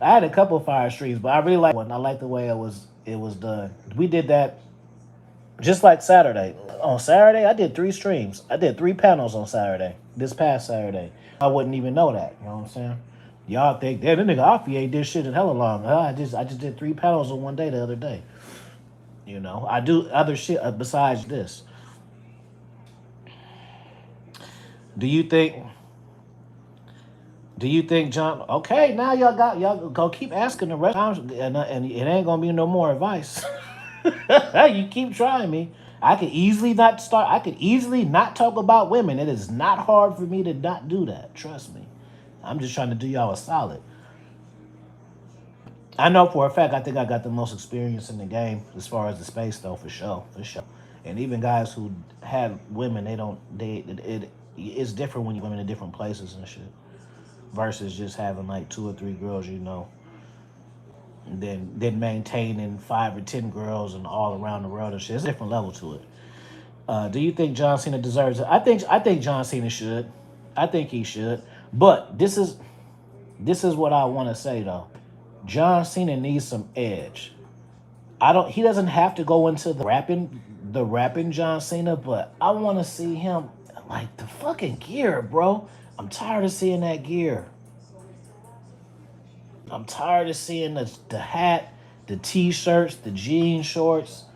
Speaker 1: I had a couple fire streams, but I really like one. I like the way it was done. We did that just like Saturday. On Saturday, I did 3 streams. I did 3 panels on Saturday. This past Saturday. I wouldn't even know that. You know what I'm saying? Y'all think, damn, that nigga Afi ain't did shit in hella long. I just did 3 panels on one day the other day. You know, I do other shit besides this. Do you think? Do you think John? Okay, now y'all go keep asking the rest of the time, and it ain't gonna be no more advice. You keep trying me. I could easily not start. I could easily not talk about women. It is not hard for me to not do that. Trust me. I'm just trying to do y'all a solid. I know for a fact. I think I got the most experience in the game as far as the space, though, for sure, for sure. And even guys who had women, they don't. It's different when you women in different places and shit versus just having like 2 or 3 girls, then maintaining 5 or 10 girls and all around the world and shit. It's a different level to it. Do you think John Cena deserves it? I think John Cena should. I think he should. But this is what I want to say though. John Cena needs some edge. I don't. He doesn't have to go into the rapping John Cena, but I want to see him like the fucking gear, bro. I'm tired of seeing that gear. I'm tired of seeing the hat, the t-shirts, the jean shorts.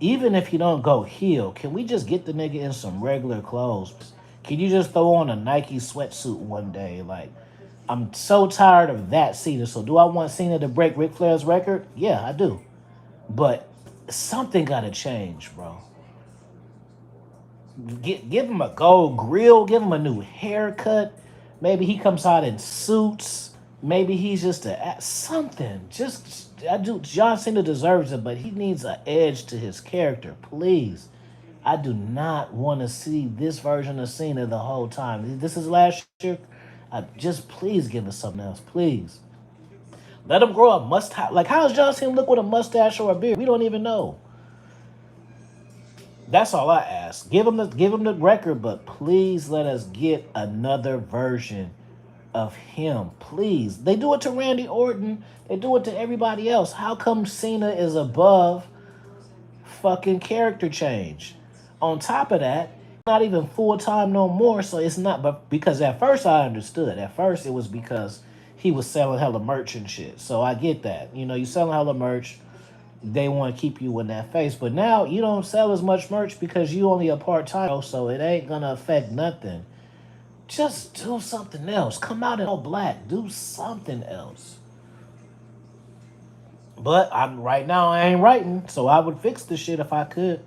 Speaker 1: Even if you don't go heel, can we just get the nigga in some regular clothes? Can you just throw on a Nike sweatsuit one day? Like, I'm so tired of that Cena. So do I want Cena to break Ric Flair's record? Yeah, I do. But something gotta change, bro. Give him a gold grill, give him a new haircut. Maybe he comes out in suits. Maybe he's just something. Just I do. John Cena deserves it, but he needs an edge to his character. Please, I do not want to see this version of Cena the whole time. This is last year. Just please give us something else, please. Let him grow a mustache. Like, how does John Cena look with a mustache or a beard? We don't even know. That's all I ask. Give him the record, but please let us get another version of him. Please. They do it to Randy Orton. They do it to everybody else. How come Cena is above fucking character change? On top of that, not even full time no more. So it's not, but because at first I understood. At first it was because he was selling hella merch and shit. So I get that. You know, you selling hella merch. They want to keep you in that face. But now you don't sell as much merch because you only a part time. So it ain't gonna affect nothing. Just do something else. Come out in all black. Do something else. But I'm right now I ain't writing, so I would fix the shit if I could.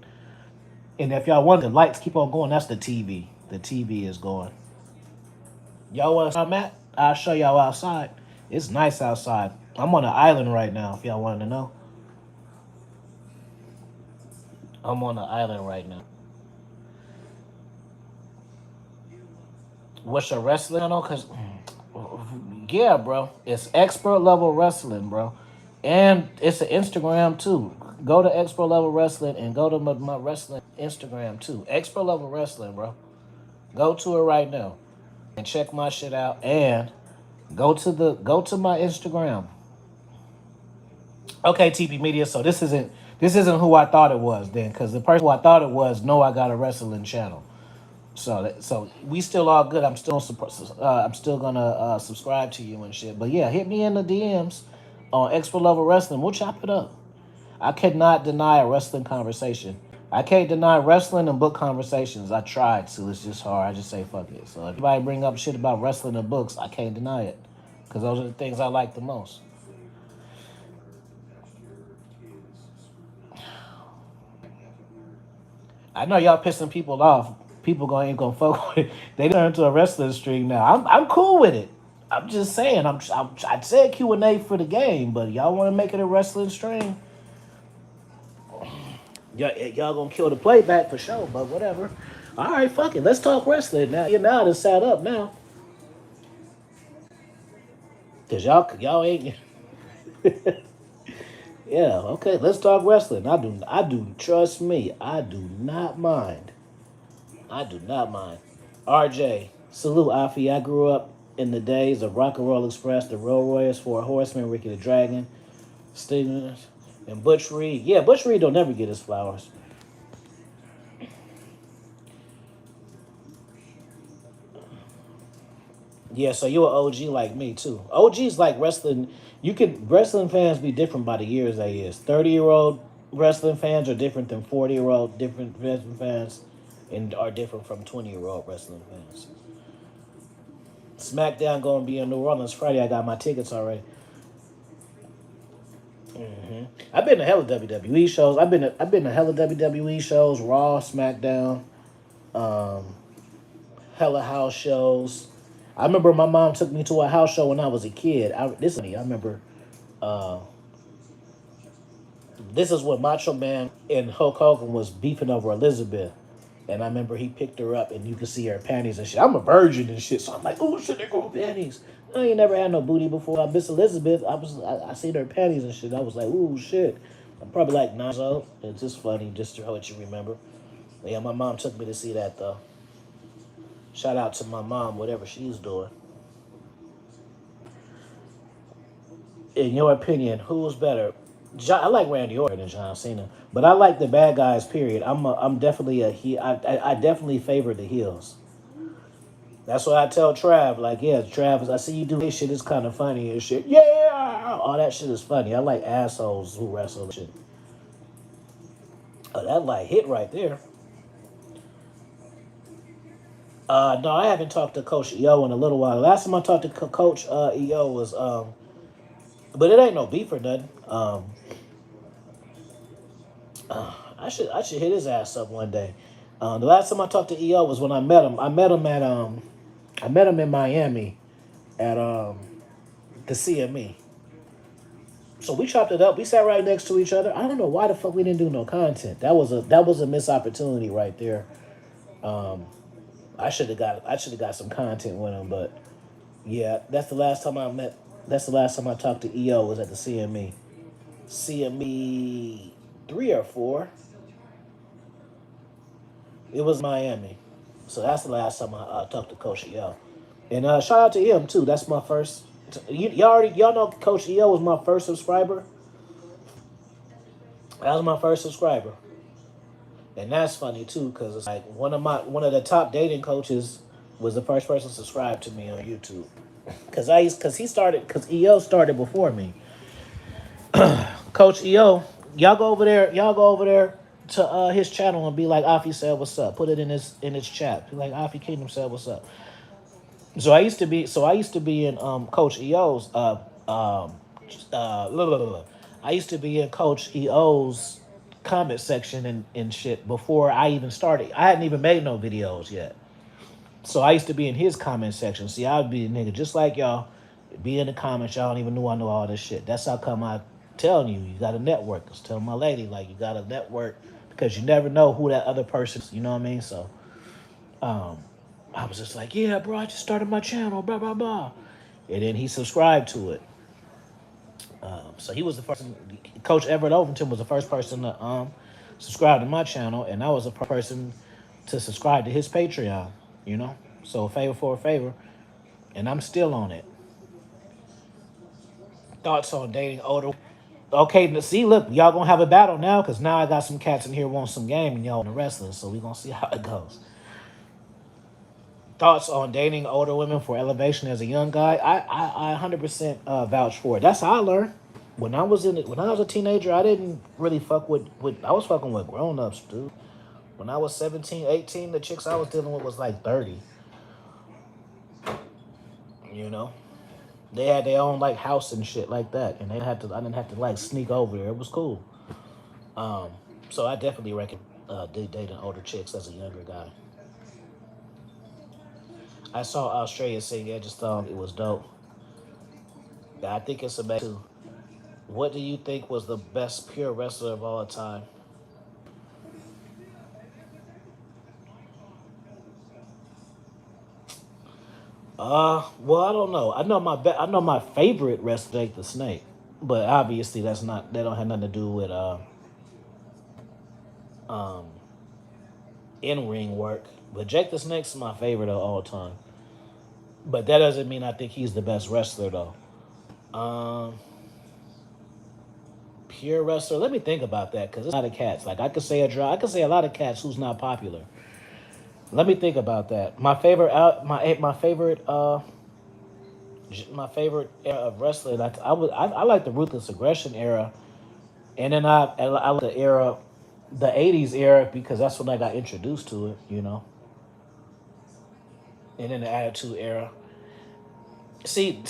Speaker 1: And if y'all want the lights keep on going, that's the TV. The TV is going. Y'all want to I'm at? I'll show y'all outside. It's nice outside. I'm on an island right now, if y'all want to know. I'm on an island right now. What's your wrestling channel? Cause yeah, bro, it's expert level wrestling, bro, and it's an Instagram too. Go to expert level wrestling and go to my wrestling Instagram too. Expert level wrestling, bro. Go to it right now and check my shit out. And go to my Instagram. Okay, TP Media. So this isn't who I thought it was then, because the person who I thought it was know I got a wrestling channel. So we still all good. I'm still gonna subscribe to you and shit. But yeah, hit me in the DMs on Extra Level Wrestling. We'll chop it up. I cannot deny a wrestling conversation. I can't deny wrestling and book conversations. I tried to. It's just hard. I just say fuck it. So if anybody bring up shit about wrestling and books, I can't deny it, because those are the things I like the most. I know y'all pissing people off. People ain't gonna fuck with it. They turn to a wrestling stream now. I'm cool with it. I'm just saying. I said Q&A for the game, but y'all want to make it a wrestling stream? Y'all gonna kill the playback for sure. But whatever. All right, fuck it. Let's talk wrestling now. You now it's set up now. Cause y'all ain't. Yeah. Okay. Let's talk wrestling. I do. Trust me. I do not mind. I do not mind. RJ, salute Afi. I grew up in the days of Rock and Roll Express, the Road Warriors, Four Horsemen, Ricky the Dragon, Stevens, and Butch Reed. Yeah, Butch Reed don't never get his flowers. Yeah, so you're an OG like me too. OG's like wrestling. You could wrestling fans be different by the years they is. 30-year-old wrestling fans are different than 40-year-old different wrestling fans, and are different from 20-year-old wrestling fans. SmackDown going to be in New Orleans Friday. I got my tickets already. I've been to hella WWE shows. I've been to hella WWE shows, Raw, SmackDown, hella house shows. I remember my mom took me to a house show when I was a kid. I remember this is when Macho Man and Hulk Hogan was beefing over Elizabeth. And I remember he picked her up and you could see her panties and shit. I'm a virgin and shit, so I'm like, oh shit, they go panties. I ain't never had no booty before. I Miss Elizabeth, I seen her panties and shit. I was like, ooh shit. I'm probably like 9 years old. It's just funny, just to what you remember. But yeah, my mom took me to see that though. Shout out to my mom, whatever she's doing. In your opinion, who's better? I like Randy Orton and John Cena, but I like the bad guys. Period. I'm definitely a he. I definitely favor the heels. That's what I tell Trav. Like, yeah, Trav, I see you do this shit. It's kind of funny and shit. Yeah, all that shit is funny. I like assholes who wrestle and shit. Oh, that like hit right there. No, I haven't talked to Coach EO in a little while. Last time I talked to Coach EO was, but it ain't no beef or nothing. I should hit his ass up one day. The last time I talked to EO was when I met him. I met him in Miami at the CME. So we chopped it up. We sat right next to each other. I don't know why the fuck we didn't do no content. That was a missed opportunity right there. I should have got some content with him, but yeah, that's the last time I met. That's the last time I talked to EO was at the CME. CME 3 or 4. It was Miami. So that's the last time I talked to Coach EO. And shout out to him too. That's my first. Y'all know Coach EO was my first subscriber. That was my first subscriber, and that's funny too because it's like one of the top dating coaches was the first person subscribed to me on YouTube. Because he started because EO started before me. Coach EO, y'all go over there to his channel and be like, Afi said what's up. Put it in his chat. Be like, Afi Kingdom said what's up. I used to be in Coach EO's blah, blah, blah, blah. I used to be in Coach EO's comment section and shit before I even started. I hadn't even made no videos yet. So I used to be in his comment section. See, I'd be a nigga just like y'all. Be in the comments, y'all don't even know I know all this shit. That's how come I telling you, you got a network. I was telling my lady, like, you got a network because you never know who that other person is. You know what I mean? So I was just like, yeah, bro, I just started my channel, blah, blah, blah. And then he subscribed to it. So he was the first, Coach Everett Overton was the first person to subscribe to my channel, and I was the person to subscribe to his Patreon, you know? So a favor for a favor, and I'm still on it. Thoughts on dating older? Okay, see, look, y'all gonna have a battle now, because now I got some cats in here want some game, and y'all want the wrestlers, so we gonna see how it goes. Thoughts on dating older women for elevation as a young guy? I 100% vouch for it. That's how I learned. When I was a teenager, I didn't really fuck with I was fucking with grown ups, dude. When I was 17, 18, the chicks I was dealing with was like 30. You know, they had their own like house and shit like that, and I didn't have to like sneak over there. It was cool. So I definitely reckon dating older chicks as a younger guy. I saw Australia sing. I just thought it was dope. Yeah, I think it's amazing too. What do you think was the best pure wrestler of all time? Well, I don't know. I know my favorite wrestler, Jake the Snake, but obviously that don't have nothing to do with in ring work. But Jake the Snake's my favorite of all time. But that doesn't mean I think he's the best wrestler though. Um, Pure wrestler. Let me think about that because it's a lot of cats. Like I could say a lot of cats who's not popular. Let me think about that. My favorite era of wrestling. I like the ruthless aggression era, and then I like the '80s era because that's when I got introduced to it. You know, and then the Attitude era. See,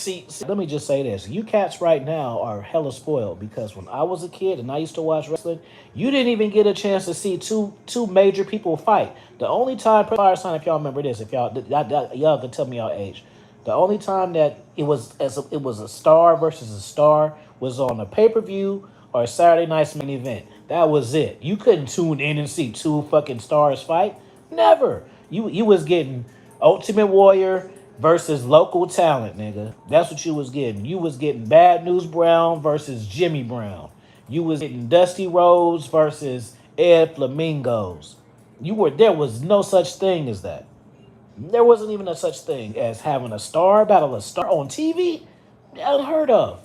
Speaker 1: let me just say this. You cats right now are hella spoiled because when I was a kid and I used to watch wrestling, you didn't even get a chance to see two major people fight. The only time, fire sign if y'all remember this, if y'all can tell me y'all age. The only time that it was a star versus a star was on a pay-per-view or a Saturday night's main event. That was it. You couldn't tune in and see two fucking stars fight. Never. You was getting Ultimate Warrior versus local talent, nigga. That's what you was getting. You was getting Bad News Brown versus Jimmy Brown. You was getting Dusty Rhodes versus Ed Flamingos. There was no such thing as that. There wasn't even a such thing as having a star battle a star on TV. Unheard of.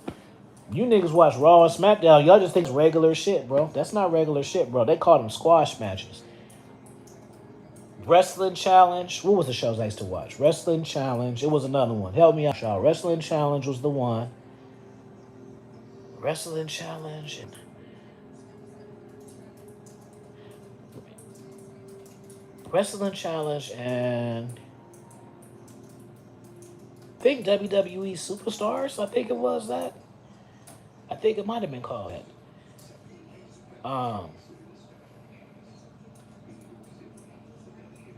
Speaker 1: You niggas watch Raw and SmackDown. Y'all just think it's regular shit, bro. That's not regular shit, bro. They call them squash matches. Wrestling Challenge. What was the shows I used to watch? Wrestling Challenge. It was another one. Help me out, y'all. Wrestling Challenge was the one. Wrestling Challenge and Wrestling Challenge and I think WWE Superstars. I think it was that. I think it might have been called that. Um,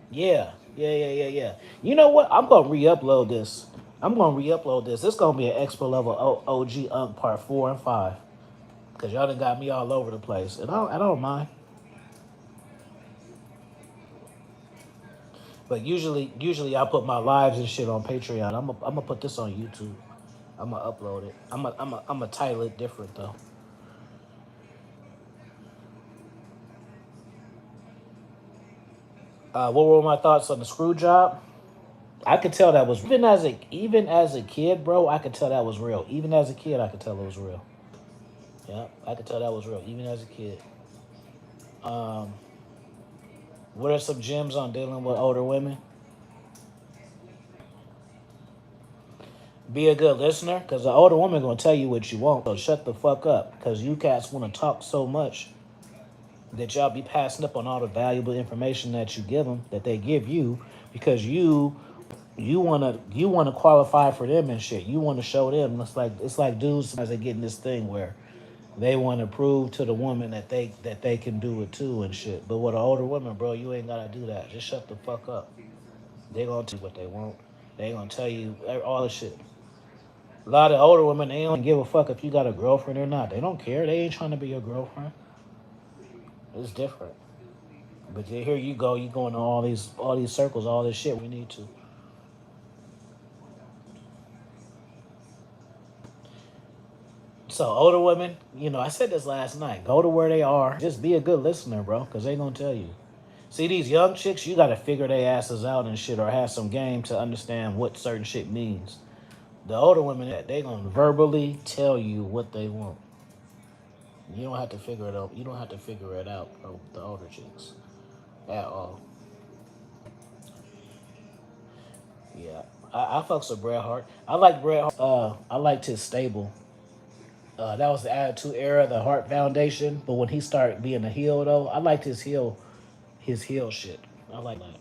Speaker 1: yeah. You know what? I'm gonna re-upload this. This gonna be an Expo Level OG Unc Part 4 and 5 because y'all done got me all over the place, and I don't mind. But usually I put my lives and shit on Patreon. I'm gonna put this on YouTube. I'm gonna upload it. I'm gonna title it different though. What were my thoughts on the screw job? I could tell that was even as a kid, bro. I could tell that was real. Even as a kid, I could tell it was real. Yeah, I could tell that was real. Even as a kid. Um, what are some gems on dealing with older women? Be a good listener, because the older woman gonna tell you what you want. So shut the fuck up, because you cats want to talk so much that y'all be passing up on all the valuable information that you give them, that they give you, because you wanna qualify for them and shit. You want to show them. It's like dudes sometimes they get in this thing where they want to prove to the woman that they can do it too and shit. But with an older woman, bro, you ain't gotta do that. Just shut the fuck up. They gonna tell you what they want. They gonna tell you all the shit. A lot of older women, they don't give a fuck if you got a girlfriend or not. They don't care. They ain't trying to be your girlfriend. It's different. But here you go. You going to all these circles, all this shit. We need to. So older women, I said this last night. Go to where they are. Just be a good listener, bro, because they gonna tell you. See these young chicks, you gotta figure their asses out and shit, or have some game to understand what certain shit means. The older women, they gonna verbally tell you what they want. You don't have to figure it out. You don't have to figure it out, bro. The older chicks, at all. Yeah, I fucks with Bret Hart. I like Bret Hart. I liked his stable. That was the Attitude Era, the Hart Foundation. But when he started being a heel, though, I liked his heel shit. I like that.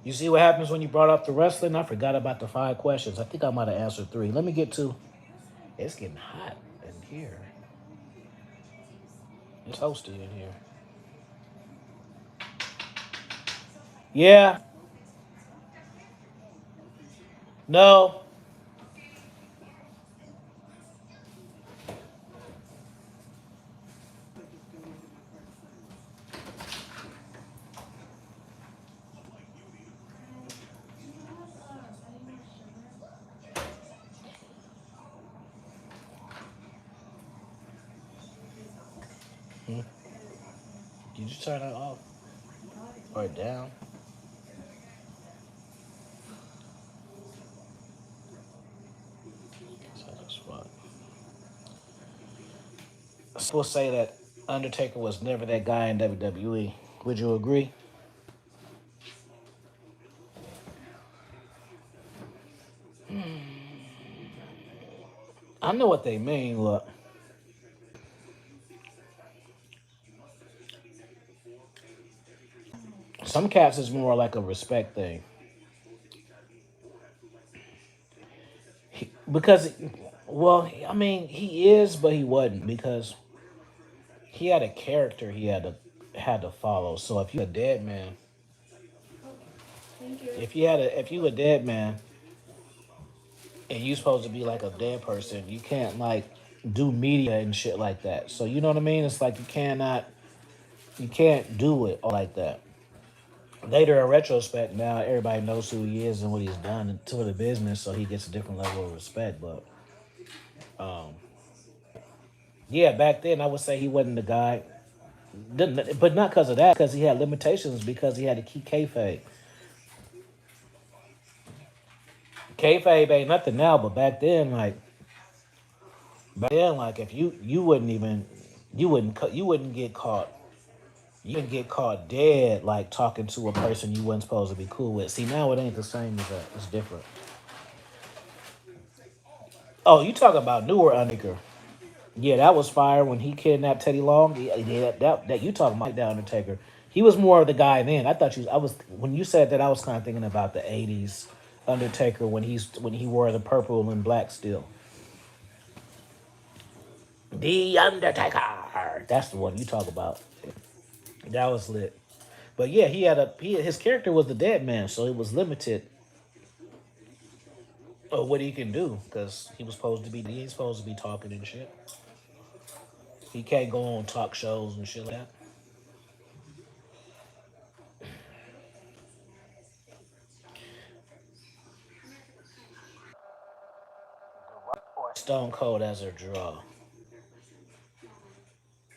Speaker 1: You see what happens when you brought up the wrestling? I forgot about the 5 questions. I think I might have answered 3. Let me get to. It's getting hot in here. It's toasty in here. Yeah. No. Hmm. Did you turn it off or down? So that's what. Some will say that Undertaker was never that guy in WWE. Would you agree? I know what they mean. Look, some cats is more like a respect thing. Because, well, I mean, he is, but he wasn't, because he had a character he had to follow. So if you a dead man, if you a dead man and you supposed to be like a dead person, you can't like do media and shit like that. So you know what I mean? It's like you can't do it like that. Later in retrospect, now everybody knows who he is and what he's done to the business, so he gets a different level of respect. But yeah, back then I would say he wasn't the guy. But not because of that, because he had limitations, because he had to keep kayfabe. Kayfabe ain't nothing now, but back then, like if you wouldn't even you wouldn't get caught. You wouldn't get caught dead like talking to a person you wasn't supposed to be cool with. See, now it ain't the same as that. It's different. Oh, you talk about newer Undertaker? Yeah, that was fire when he kidnapped Teddy Long. Yeah, that you talking about that Undertaker? He was more of the guy then. I thought you. I was when you said that. I was kind of thinking about the '80s Undertaker when he wore the purple and black still. The Undertaker. That's the one you talk about. That was lit. But yeah, his character was the dead man, so it was limited of what he can do because he's supposed to be talking and shit. He can't go on talk shows and shit like that. Stone Cold as a draw.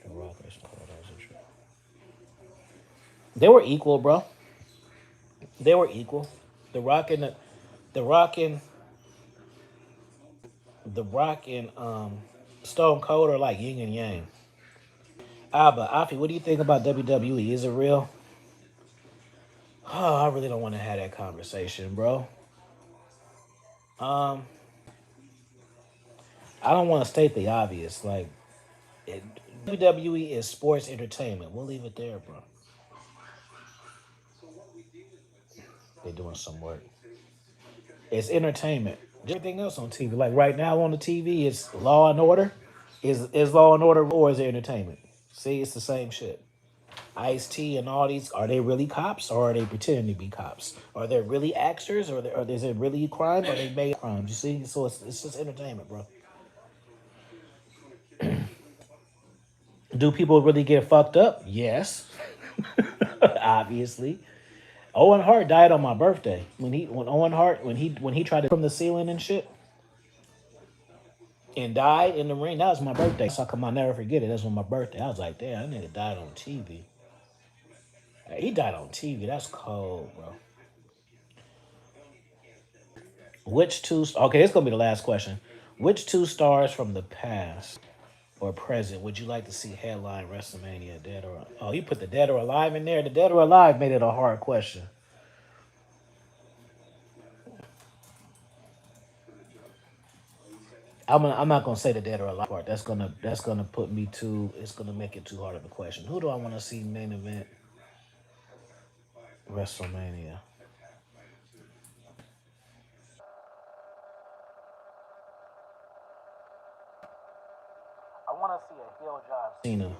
Speaker 1: The Rock or Stone Cold as a draw. They were equal, bro. They were equal. The Rock and the Rock and the Rock and Stone Cold are like yin and yang. But Afi, what do you think about WWE? Is it real? Oh, I really don't want to have that conversation, bro. Um, I don't want to state the obvious. Like, it, WWE is sports entertainment. We'll leave it there, bro. They're doing some work. It's entertainment. Everything else on TV, like right now on the TV, it's Law and Order. Is Law and Order or is it entertainment? See, it's the same shit. Ice T and all these, are they really cops or are they pretending to be cops? Are they really actors or is it really crime or they made crimes? You see, so it's just entertainment, bro. Do people really get fucked up? Yes, obviously. Owen Hart died on my birthday. When Owen Hart when he tried to from the ceiling and shit and died in the ring. That was my birthday. So come on, never forget it. That's when my birthday. I was like, damn, that nigga died on TV. He died on TV. That's cold, bro. Which two? Okay, this is gonna be the last question. Which two stars from the past or present would you like to see headline WrestleMania? Dead or oh, you put the dead or alive in there. The dead or alive made it a hard question. I'm not gonna say the dead or alive part. That's gonna put me too. It's gonna make it too hard of a question. Who do I want to see main event WrestleMania? I want to see a heel John Cena.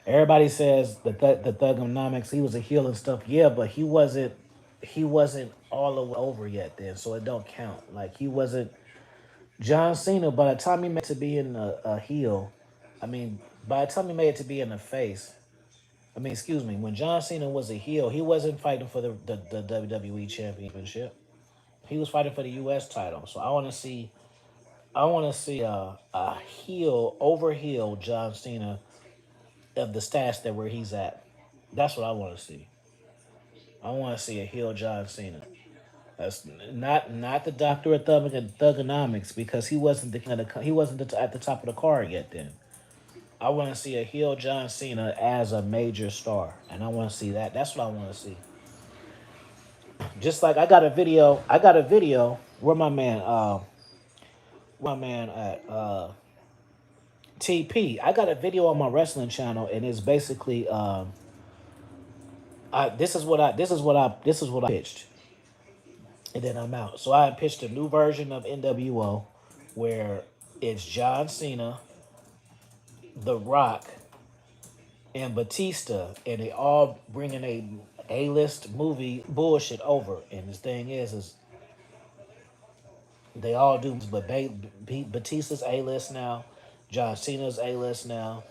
Speaker 1: Everybody says the Thugonomics. He was a heel and stuff. Yeah, but he wasn't. He wasn't all the way over yet then, so it don't count. Like he wasn't John Cena. By the time he made it to be in a heel, I mean, by the time he made it to be in the face, I mean, excuse me, when John Cena was a heel, he wasn't fighting for the WWE Championship. He was fighting for the U.S. title. So I want to see a heel over heel John Cena of the stats that where he's at. That's what I want to see. I want to see a heel John Cena. That's not the doctor of thugonomics because he wasn't he wasn't at the top of the card yet. Then I want to see a heel John Cena as a major star, and I want to see that. That's what I want to see. Just like I got a video where my man at TP. I got a video on my wrestling channel, and it's basically this is what I pitched, and then I'm out. So I pitched a new version of NWO, where it's John Cena, The Rock, and Batista, and they all bringing a list movie bullshit over. And this thing is they all do, but Batista's A list now, John Cena's A list now,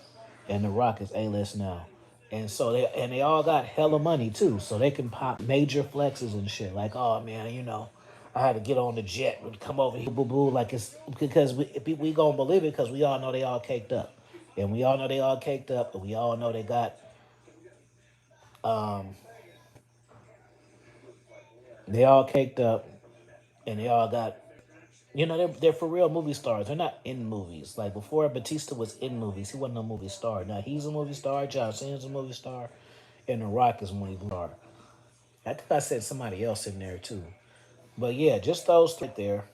Speaker 1: and The Rock is A list now. And so they all got hella money too, so they can pop major flexes and shit. Like, oh man, I had to get on the jet and come over here, boo boo. Like it's because we gonna believe it because we all know they all caked up, and we all know they all caked up, and we all know they all caked up, and they all got they're for real movie stars. They're not in movies. Like before Batista was in movies, he wasn't a movie star. Now he's a movie star. John Cena's a movie star, and The Rock is a movie star. I think I said somebody else in there too. But yeah, just those three there,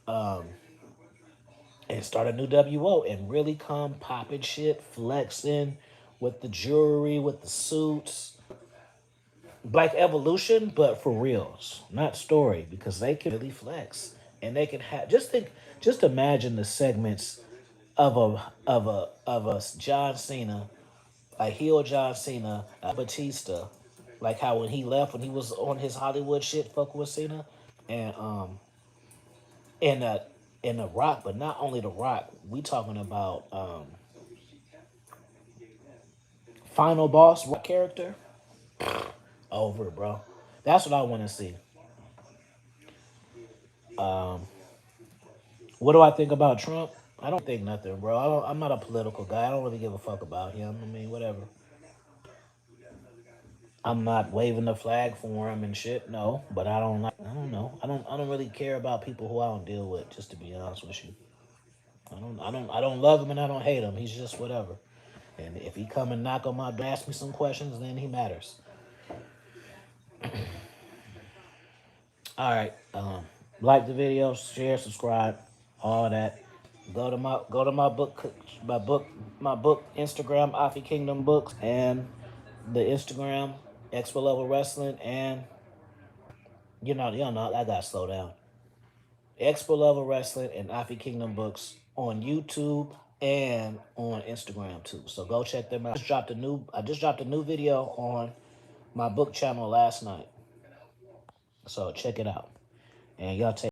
Speaker 1: and start a new WO and really come popping shit, flexing with the jewelry, with the suits. Black Evolution, but for reals, not story, because they can really flex and they can have. Just imagine the segments of a John Cena, a heel John Cena, a Batista, like how when he left when he was on his Hollywood shit, fuck with Cena, and and uh and the Rock, but not only the Rock, we talking about final boss Rock character over, bro. That's what I want to see. What do I think about Trump? I don't think nothing, bro. I'm not a political guy. I don't really give a fuck about him. I mean, whatever. I'm not waving the flag for him and shit. No, but I don't like. I don't know. I don't really care about people who I don't deal with. Just to be honest with you, I don't love him and I don't hate him. He's just whatever. And if he come and knock on my door, ask me some questions, then he matters. All right. Like the video, share, subscribe, all that. Go to my book Instagram, Afi Kingdom Books, and the Instagram Expo Level Wrestling, and I gotta slow down. Expo Level Wrestling and Afi Kingdom Books on YouTube and on Instagram too. So go check them out. I just dropped a new video on my book channel last night. So check it out. And y'all take